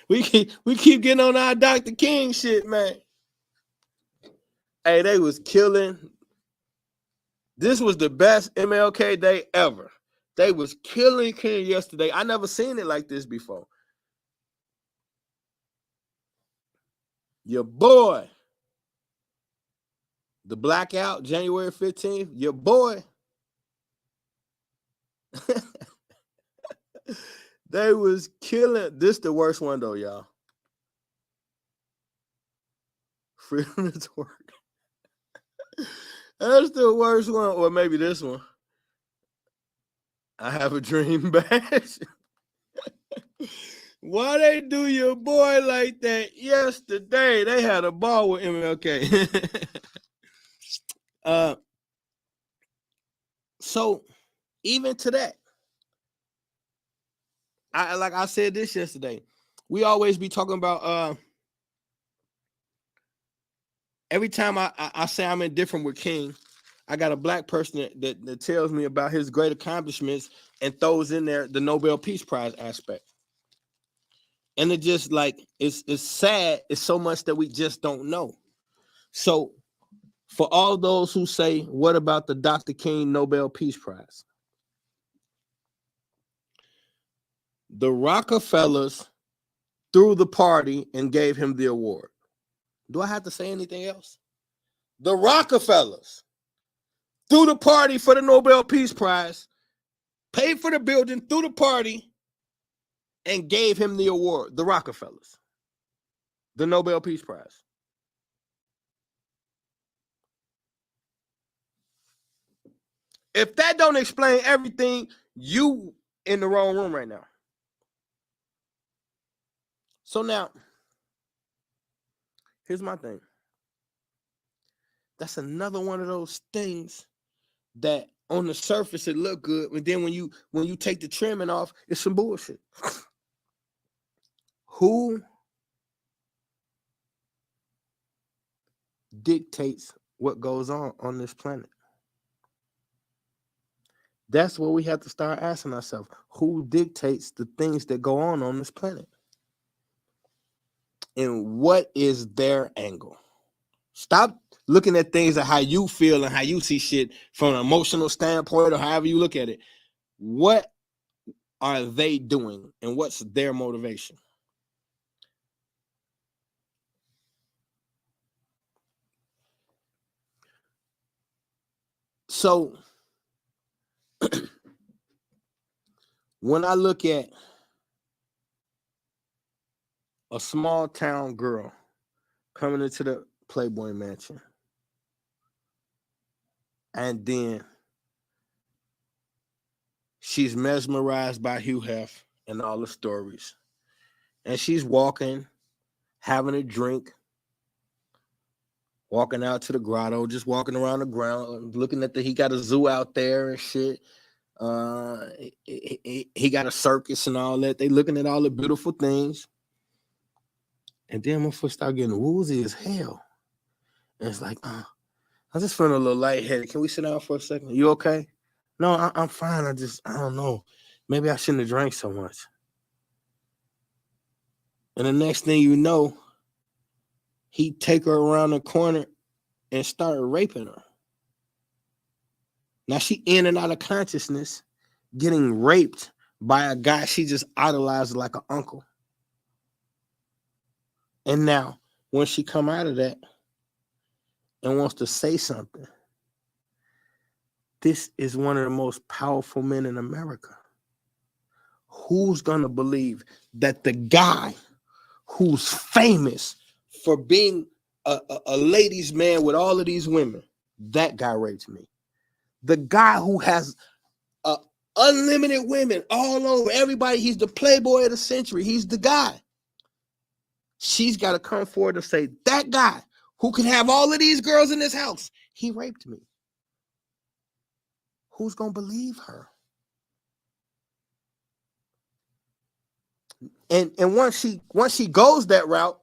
we keep getting on our Dr. King shit, man. Hey, they was killing. This was the best MLK Day ever. They was killing King yesterday. I never seen it like this before. Your boy, the blackout, January 15th, your boy. They was killing. This the worst one though, y'all. Freedom to work. That's the worst one, or maybe this one. I have a dream badge. Why they do your boy like that yesterday? They had a ball with MLK. So even to that, like I said this yesterday, we always be talking about every time I say I'm indifferent with King, I got a black person that tells me about his great accomplishments and throws in there the Nobel Peace Prize aspect. And it just like, it's sad. It's so much that we just don't know. So for all those who say, what about the Dr. King Nobel Peace Prize? The Rockefellers threw the party and gave him the award. Do I have to say anything else? The Rockefellers threw the party for the Nobel Peace Prize, paid for the building, threw the party, and gave him the award. The Rockefellers, the Nobel Peace Prize. If that don't explain everything, you in the wrong room right now. So now, here's my thing. That's another one of those things that on the surface it look good, but then when you take the trimming off, it's some bullshit. Who dictates what goes on this planet? That's what we have to start asking ourselves. Who dictates the things that go on this planet? And what is their angle? Stop looking at things and how you feel and how you see shit from an emotional standpoint or however you look at it. What are they doing and what's their motivation? So when I look at a small town girl coming into the Playboy Mansion, and then she's mesmerized by Hugh Hef and all the stories, and she's walking, having a drink, walking out to the grotto, just walking around the ground, looking at he got a zoo out there and shit. He got a circus and all that. They looking at all the beautiful things. And then my foot start getting woozy as hell. And it's like, I'm just feeling a little lightheaded. Can we sit down for a second? You okay? No, I'm fine. I don't know. Maybe I shouldn't have drank so much. And the next thing you know, he take her around the corner and start raping her. Now she in and out of consciousness, getting raped by a guy she just idolized like an uncle. And now, when she come out of that and wants to say something, this is one of the most powerful men in America. Who's going to believe that the guy who's famous for being a ladies' man with all of these women, that guy raped me? The guy who has unlimited women all over, everybody, he's the playboy of the century. He's the guy. She's got to come forward and say, that guy who can have all of these girls in this house, he raped me. Who's going to believe her? And once she goes that route,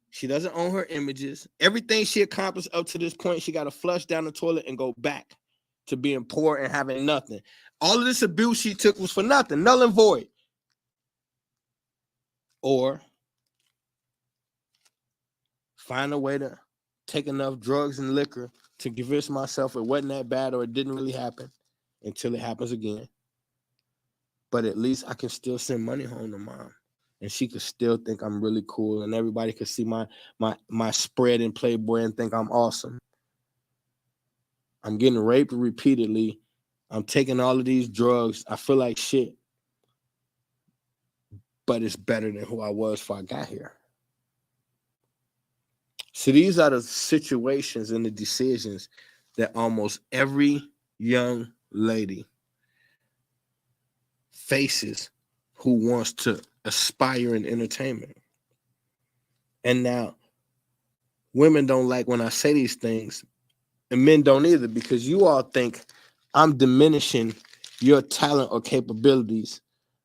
she doesn't own her images. Everything she accomplished up to this point, she got to flush down the toilet and go back to being poor and having nothing. All of this abuse she took was for nothing, null and void. Or find a way to take enough drugs and liquor to convince myself it wasn't that bad or it didn't really happen until it happens again. But at least I can still send money home to mom. And she could still think I'm really cool. And everybody could see my spread in Playboy and think I'm awesome. I'm getting raped repeatedly. I'm taking all of these drugs. I feel like shit. But it's better than who I was before I got here. So these are the situations and the decisions that almost every young lady faces who wants to aspire in entertainment. And now, women don't like when I say these things, and men don't either, because you all think I'm diminishing your talent or capabilities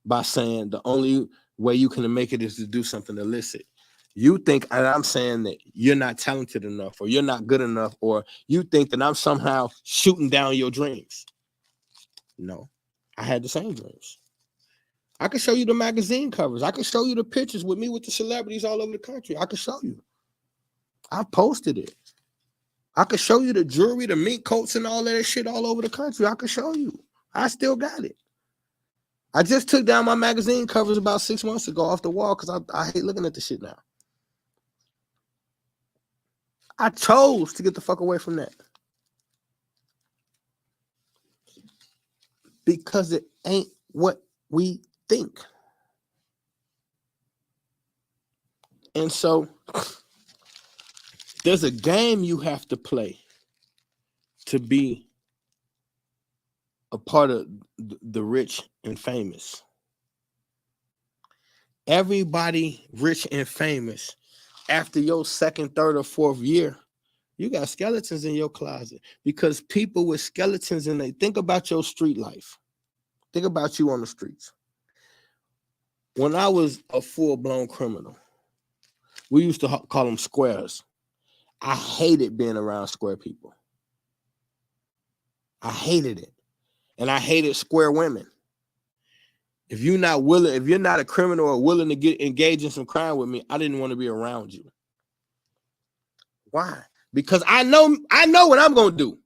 by saying the only way you can make it is to do something illicit. You think I'm saying that you're not talented enough, or you're not good enough, or you think that I'm somehow shooting down your dreams. No, I had the same dreams. I can show you the magazine covers. I can show you the pictures with me with the celebrities all over the country. I can show you. I posted it. I could show you the jewelry, the mink coats, and all that shit all over the country. I could show you. I still got it. I just took down my magazine covers about 6 months ago off the wall because I hate looking at the shit now. I chose to get the fuck away from that. Because it ain't what we think. And so there's a game you have to play to be a part of the rich and famous. Everybody rich and famous, after your second, third, or fourth year, you got skeletons in your closet, because people with skeletons in they think about your street life. Think about you on the streets. When I was a full-blown criminal, we used to call them squares. I hated being around square people. I hated it. And I hated square women. If you're not willing, if you're not a criminal or willing to get engaged in some crime with me, I didn't want to be around you. Why? Because I know what I'm going to do.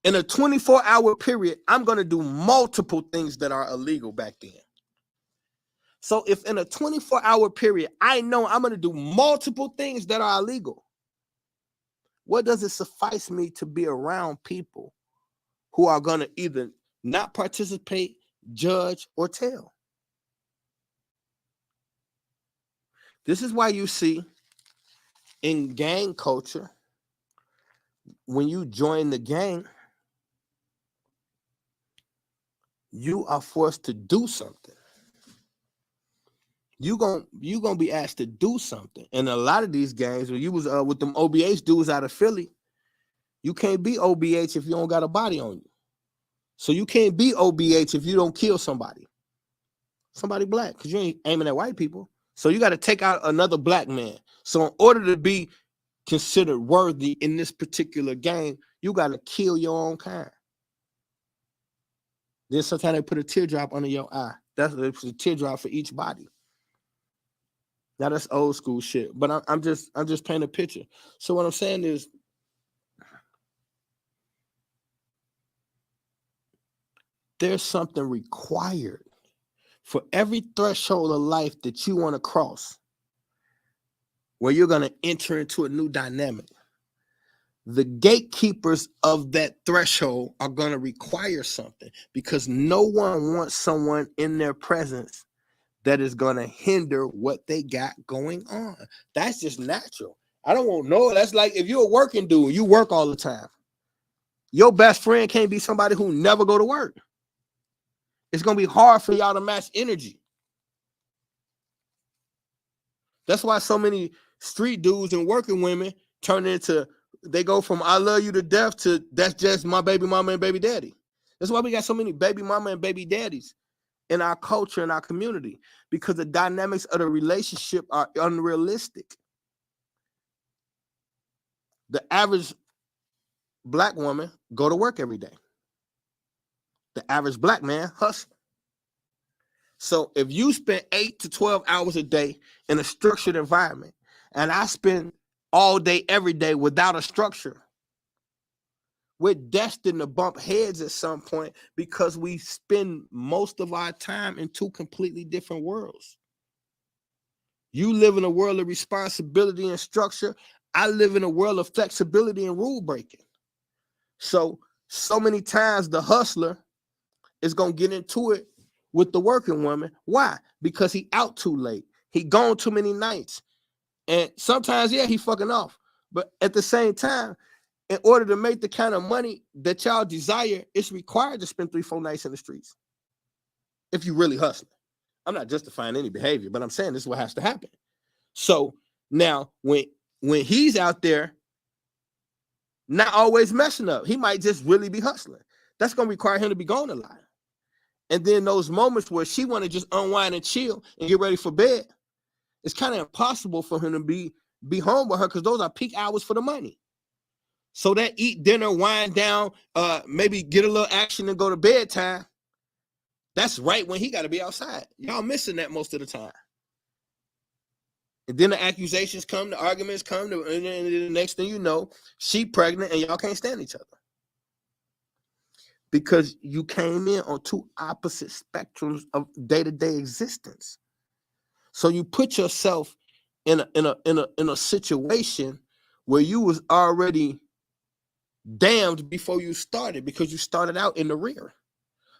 In a 24-hour period, I'm going to do multiple things that are illegal back then. So if in a 24-hour period, I know I'm going to do multiple things that are illegal, what does it suffice me to be around people who are going to either not participate, judge, or tell? This is why you see in gang culture, when you join the gang, you are forced to do something. You're gonna be asked to do something. And a lot of these gangs, when you was with them OBH dudes out of Philly, you can't be OBH if you don't got a body on you. So you can't be OBH if you don't kill somebody black, because you ain't aiming at white people. So you got to take out another black man. So in order to be considered worthy in this particular gang, you got to kill your own kind. Then sometimes they put a teardrop under your eye. That's a teardrop for each body. Now that's old school shit, but I'm just painting a picture. So what I'm saying is, there's something required for every threshold of life that you want to cross, where you're going to enter into a new dynamic. The gatekeepers of that threshold are going to require something, because no one wants someone in their presence that is going to hinder what they got going on. That's just natural. I don't want no. That's like if you're a working dude, you work all the time. Your best friend can't be somebody who never go to work. It's going to be hard for y'all to match energy. That's why so many street dudes and working women turn into, they go from I love you to death to that's just my baby mama and baby daddy. That's why we got so many baby mama and baby daddies in our culture, in our community, because the dynamics of the relationship are unrealistic. The average black woman go to work every day. The average black man hustle. So if you spend 8 to 12 hours a day in a structured environment, and I spend all day, every day without a structure, we're destined to bump heads at some point, because we spend most of our time in two completely different worlds. You live in a world of responsibility and structure. I live in a world of flexibility and rule breaking. So many times the hustler is going to get into it with the working woman. Why? Because he out too late. He gone too many nights. And sometimes, yeah, he fucking off. But at the same time, in order to make the kind of money that y'all desire, it's required to spend 3-4 nights in the streets. If you really hustling. I'm not justifying any behavior, but I'm saying this is what has to happen. So now when he's out there not always messing up, he might just really be hustling. That's going to require him to be gone a lot. And then those moments where she want to just unwind and chill and get ready for bed, it's kind of impossible for him to be home with her, because those are peak hours for the money. So that eat dinner, wind down, maybe get a little action and go to bedtime, that's right when he got to be outside. Y'all missing that most of the time. And then the accusations come, the arguments come, and then the next thing you know, she pregnant and y'all can't stand each other. Because you came in on two opposite spectrums of day-to-day existence. So you put yourself in a situation where you was already damned before you started, because you started out in the rear.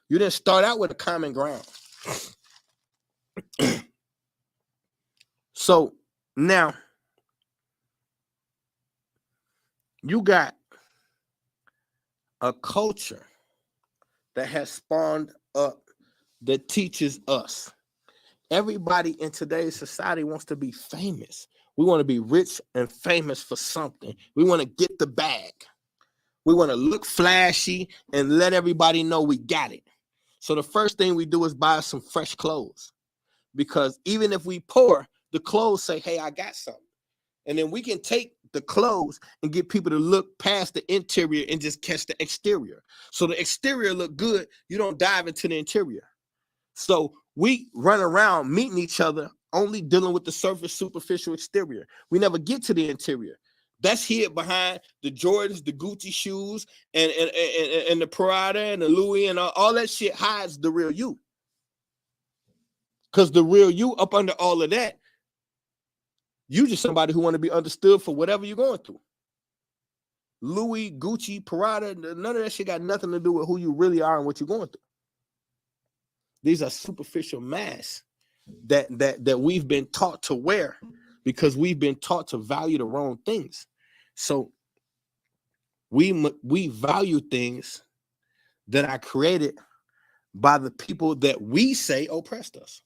You didn't start out with a common ground. So now you got a culture that has spawned up that teaches us. Everybody in today's society wants to be famous. We want to be rich and famous for something. We want to get the bag. We want to look flashy and let everybody know we got it. So the first thing we do is buy some fresh clothes, because even if we poor, the clothes say, hey, I got something. And then we can take the clothes and get people to look past the interior and just catch the exterior. So the exterior look good. You don't dive into the interior. So we run around meeting each other, only dealing with the surface, superficial exterior. We never get to the interior. That's hid behind the Jordans, the Gucci shoes, and the Prada and the Louis, and all that shit hides the real you. Because the real you, up under all of that, you just somebody who want to be understood for whatever you're going through. Louis, Gucci, Prada, none of that shit got nothing to do with who you really are and what you're going through. These are superficial masks that we've been taught to wear because we've been taught to value the wrong things. So we value things that are created by the people that we say oppressed us.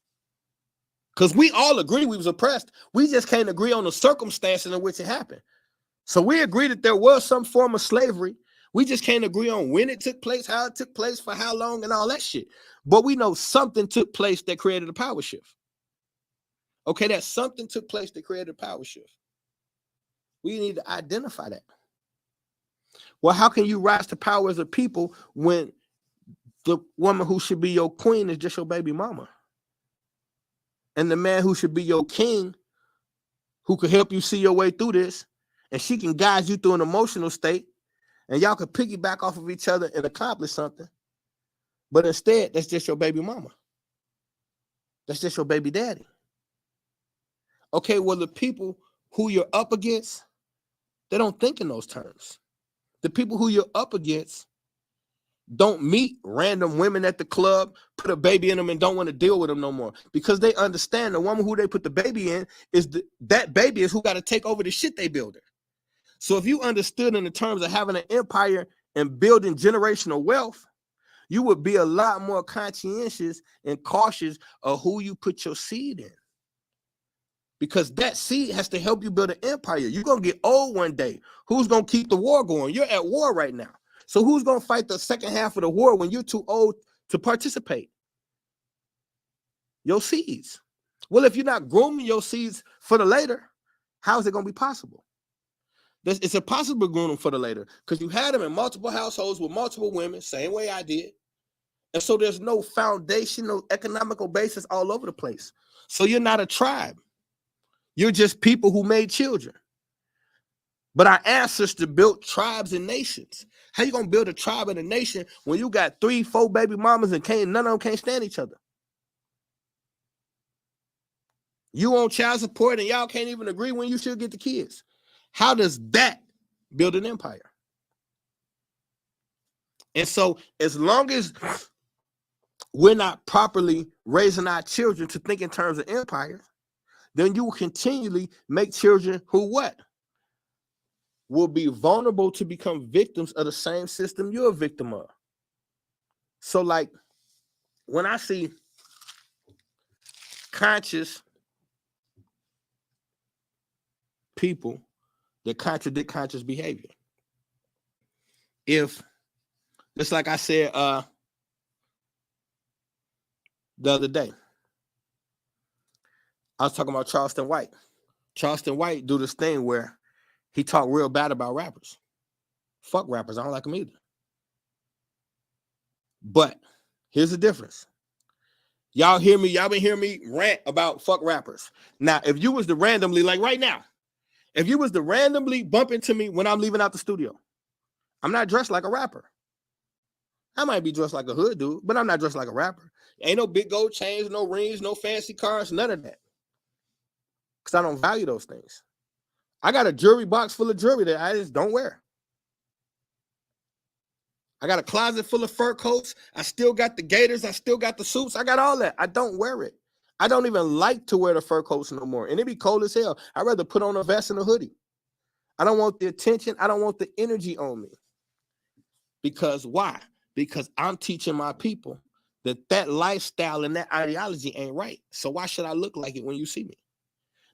Because we all agree we was oppressed. We just can't agree on the circumstances in which it happened. So we agree that there was some form of slavery. We just can't agree on when it took place, how it took place, for how long, and all that shit. But we know something took place that created a power shift. Okay, that something took place that created a power shift. We need to identify that. Well, how can you rise to power as a people when the woman who should be your queen is just your baby mama? And the man who should be your king, who could help you see your way through this, and she can guide you through an emotional state, and y'all could piggyback off of each other and accomplish something. But instead, that's just your baby mama. That's just your baby daddy. Okay, well, the people who you're up against, they don't think in those terms. The people who you're up against don't meet random women at the club, put a baby in them, and don't want to deal with them no more, because they understand the woman who they put the baby in is that baby is who got to take over the shit they building. So if you understood in the terms of having an empire and building generational wealth, you would be a lot more conscientious and cautious of who you put your seed in, because that seed has to help you build an empire. You're going to get old one day. Who's going to keep the war going? You're at war right now. So who's going to fight the second half of the war when you're too old to participate? Your seeds. Well, if you're not grooming your seeds for the later, how is it going to be possible? It's impossible to groom them for the later, because you had them in multiple households with multiple women, same way I did. And so there's no foundational economical basis all over the place. So you're not a tribe. You're just people who made children. But our ancestors built tribes and nations. How you gonna build a tribe and a nation when you got 3, 4 baby mamas and none of them can't stand each other? You on child support and y'all can't even agree when you should get the kids. How does that build an empire? And so as long as we're not properly raising our children to think in terms of empire, then you will continually make children who what? Will be vulnerable to become victims of the same system you're a victim of. So like when I see conscious people that contradict conscious behavior, if just like I said the other day, I was talking about Charleston White. Charleston White do this thing where he talk real bad about rappers. Fuck rappers. I don't like them either. But here's the difference. Y'all hear me? Y'all been hearing me rant about fuck rappers. Now, if you was to randomly, like right now, if you was to randomly bump into me when I'm leaving out the studio, I'm not dressed like a rapper. I might be dressed like a hood dude, but I'm not dressed like a rapper. Ain't no big gold chains, no rings, no fancy cars, none of that. Because I don't value those things. I got a jewelry box full of jewelry that I just don't wear. I got a closet full of fur coats. I still got the gaiters. I still got the suits. I got all that. I don't wear it. I don't even like to wear the fur coats no more. And it be cold as hell. I'd rather put on a vest and a hoodie. I don't want the attention. I don't want the energy on me. Because why? because I'm teaching my people that lifestyle and that ideology ain't right. So why should I look like it when you see me?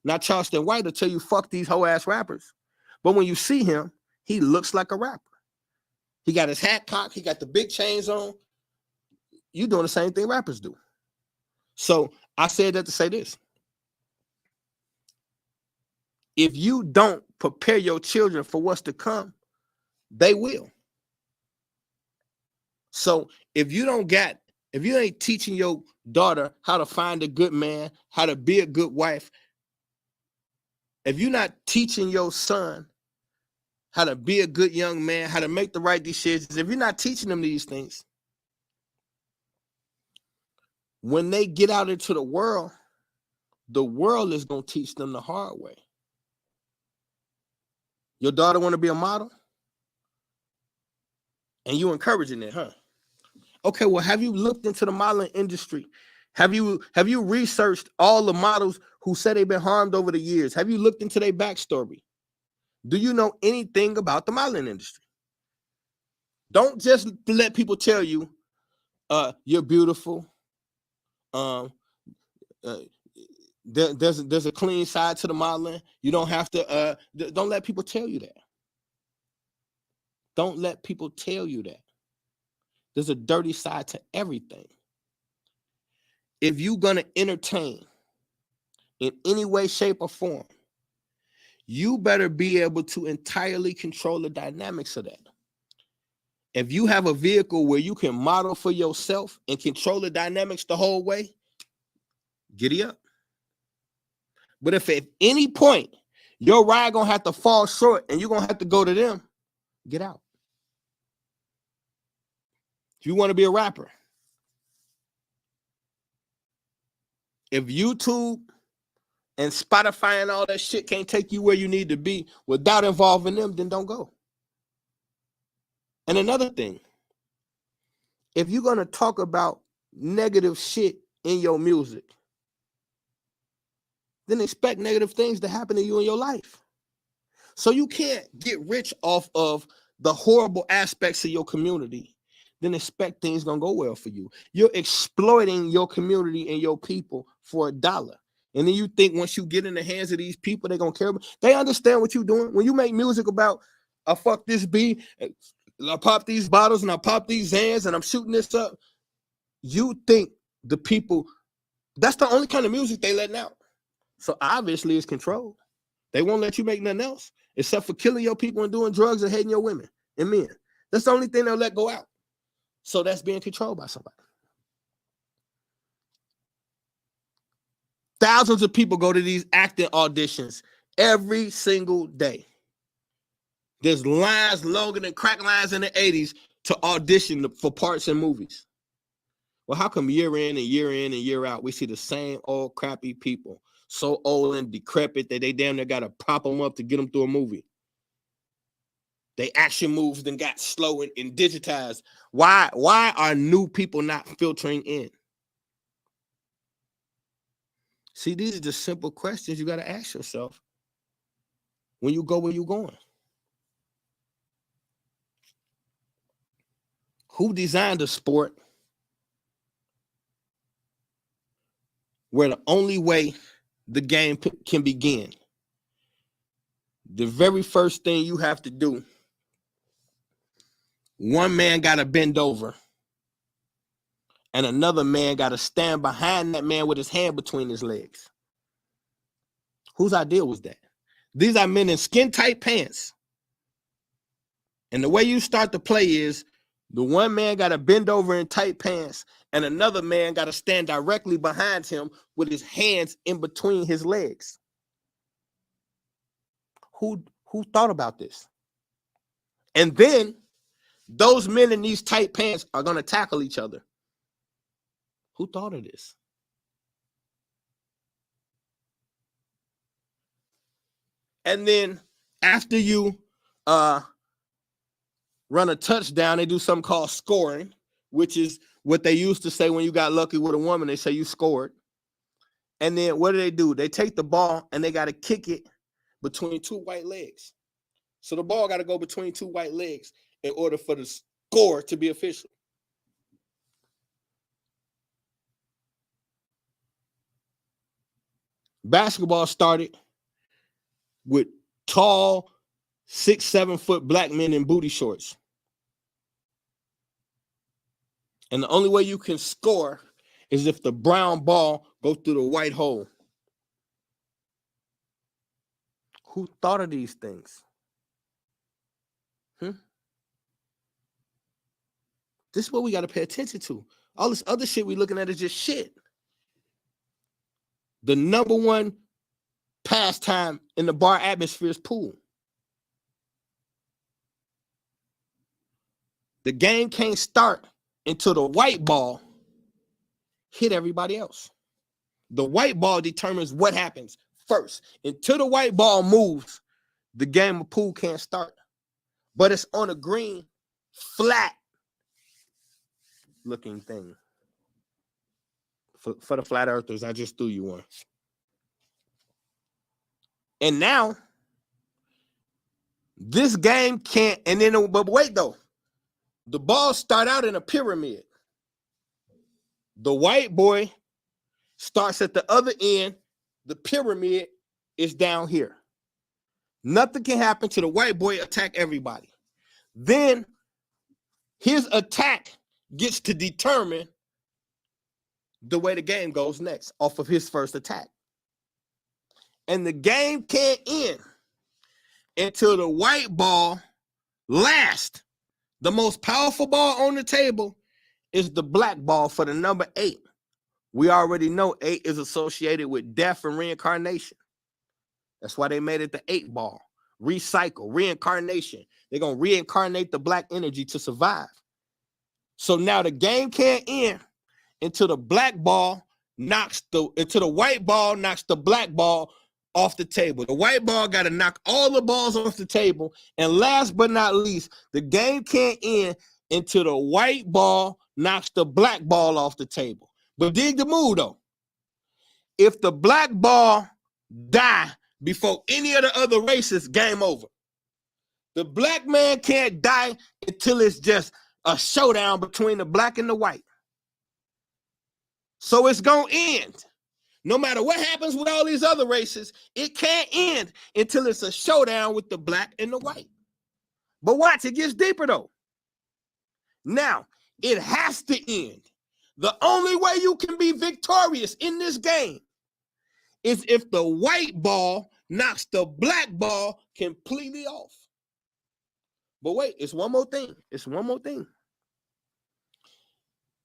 Now, Charleston White will tell you, fuck these hoe ass rappers. But when you see him, he looks like a rapper. He got his hat cocked. He got the big chains on. You doing the same thing rappers do. So I said that to say this. If you don't prepare your children for what's to come, they will. So if you ain't teaching your daughter how to find a good man, how to be a good wife, if you're not teaching your son how to be a good young man, how to make the right decisions, if you're not teaching them these things, when they get out into the world is going to teach them the hard way. Your daughter want to be a model? And you encouraging it, huh? Okay, well, have you looked into the modeling industry? Have you researched all the models who said they've been harmed over the years? Have you looked into their backstory? Do you know anything about the modeling industry? Don't just let people tell you you're beautiful. There's a clean side to the modeling. You don't have to. Don't let people tell you that. Don't let people tell you that. There's a dirty side to everything. If you're going to entertain in any way, shape, or form, you better be able to entirely control the dynamics of that. If you have a vehicle where you can model for yourself and control the dynamics the whole way, giddy up. But if at any point your ride going to have to fall short and you're going to have to go to them, get out. If you want to be a rapper, if YouTube and Spotify and all that shit can't take you where you need to be without involving them, then don't go. And another thing, if you're going to talk about negative shit in your music, then expect negative things to happen to you in your life. So you can't get rich off of the horrible aspects of your community, then expect things going to go well for you. You're exploiting your community and your people for $1. And then you think once you get in the hands of these people, they're going to care about. They understand what you're doing. When you make music about, I fuck this B, I pop these bottles and I pop these Zans and I'm shooting this up, you think the people, that's the only kind of music they letting out. So obviously it's controlled. They won't let you make nothing else except for killing your people and doing drugs and hating your women and men. That's the only thing they'll let go out. So that's being controlled by somebody. Thousands of people go to these acting auditions every single day. There's lines longer than crack lines in the 80s to audition for parts in movies. Well, how come year in and year out, we see the same old crappy people, so old and decrepit that they damn near got to prop them up to get them through a movie? They action moves then got slow and digitized. Why are new people not filtering in? See, these are just simple questions you got to ask yourself when you go where you're going. Who designed a sport where the only way the game can begin, the very first thing you have to do, one man got to bend over and another man got to stand behind that man with his hand between his legs? Whose idea was that? These are men in skin-tight pants. And the way you start to play is the one man got to bend over in tight pants and another man got to stand directly behind him with his hands in between his legs. Who thought about this? And then those men in these tight pants are going to tackle each other. Who thought of this? And then after you run a touchdown, they do something called scoring, which is what they used to say when you got lucky with a woman. They say you scored. And then what do? They take the ball and they got to kick it between two white legs. So the ball got to go between two white legs in order for the score to be official. Basketball started with tall 6-7 foot black men in booty shorts. And the only way you can score is if the brown ball goes through the white hole. Who thought of these things? This is what we got to pay attention to. All this other shit we looking at is just shit. The number one pastime in the bar atmosphere is pool. The game can't start until the white ball hit everybody else. The white ball determines what happens first. Until the white ball moves, the game of pool can't start. But it's on a green, flat looking thing. For the flat earthers, I just threw you one. And now, this game can't, and then, but wait though, the balls start out in a pyramid. The white boy starts at the other end. The pyramid is down here. Nothing can happen to the white boy attack everybody. Then his attack gets to determine the way the game goes next off of his first attack. And the game can't end until the white ball last. The most powerful ball on the table is the black ball for the number 8. We already know 8 is associated with death and reincarnation. That's why they made it the 8 ball. Recycle, reincarnation. They're going to reincarnate the black energy to survive. So now the game can't end until the white ball knocks the black ball off the table. The white ball got to knock all the balls off the table. And last but not least, the game can't end until the white ball knocks the black ball off the table. But dig the move, though. If the black ball die before any of the other races, game over. The black man can't die until it's just a showdown between the black and the white. So it's going to end. No matter what happens with all these other races, it can't end until it's a showdown with the black and the white. But watch, it gets deeper, though. Now, it has to end. The only way you can be victorious in this game is if the white ball knocks the black ball completely off. But wait, it's one more thing.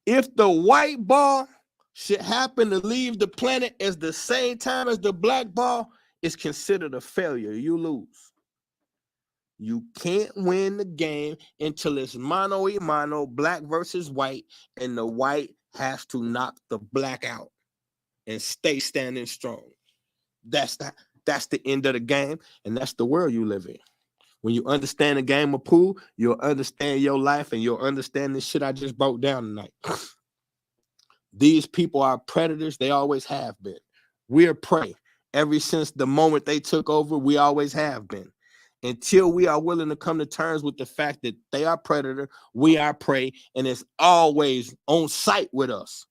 If the white ball should happen to leave the planet at the same time as the black ball, it's considered a failure. You lose. You can't win the game until it's mano a mano, black versus white, and the white has to knock the black out and stay standing strong. That's the end of the game, and that's the world you live in. When you understand the game of pool, you'll understand your life, and you'll understand this shit I just broke down tonight. These people are predators. They always have been. We're prey. Ever since the moment they took over, we always have been. Until we are willing to come to terms with the fact that they are predator, we are prey, and it's always on sight with us.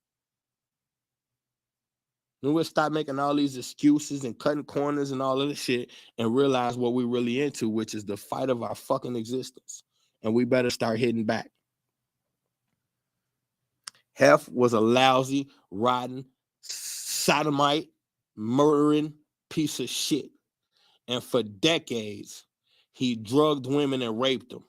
And we'll stop making all these excuses and cutting corners and all of this shit and realize what we're really into, which is the fight of our fucking existence. And we better start hitting back. Hef was a lousy, rotten, sodomite, murdering piece of shit. And for decades, he drugged women and raped them.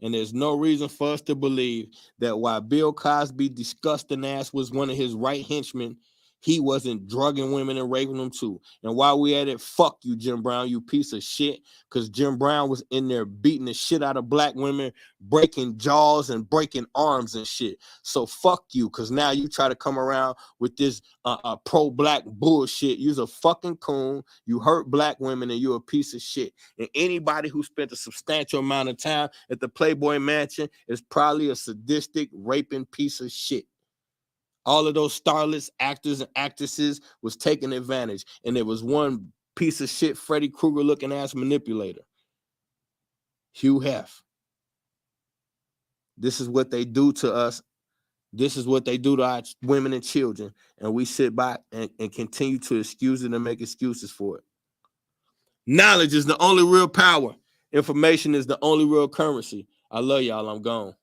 And there's no reason for us to believe that while Bill Cosby, disgusting ass, was one of his right henchmen, he wasn't drugging women and raping them too. And while we at it, fuck you, Jim Brown, you piece of shit. Because Jim Brown was in there beating the shit out of black women, breaking jaws and breaking arms and shit. So fuck you, because now you try to come around with this pro-black bullshit. You's a fucking coon. You hurt black women and you're a piece of shit. And anybody who spent a substantial amount of time at the Playboy Mansion is probably a sadistic, raping piece of shit. All of those starlets, actors, and actresses was taking advantage. And there was one piece of shit, Freddy Krueger looking ass manipulator. Hugh Hef. This is what they do to us This is what they do to our women and children, and we sit back and continue to excuse it and make excuses for it. Knowledge is the only real power. Information is the only real currency. I love y'all. I'm gone.